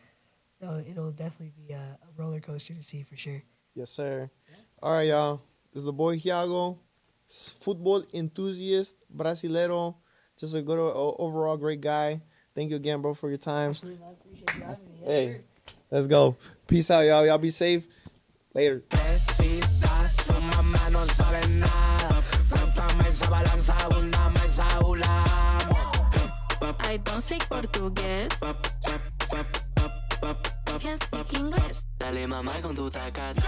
So it'll definitely be a roller coaster to see for sure. Yes, sir. Yeah. All right, y'all. This is the boy Hyago, football enthusiast, brasilero, just a good overall great guy. Thank you again, bro, for your time. Absolutely, man. I appreciate you having me. Yes, sir. Let's go. Peace out, y'all. Y'all be safe. Later. I don't speak Portuguese. Can't speak English. Dale mamá con tu tacat.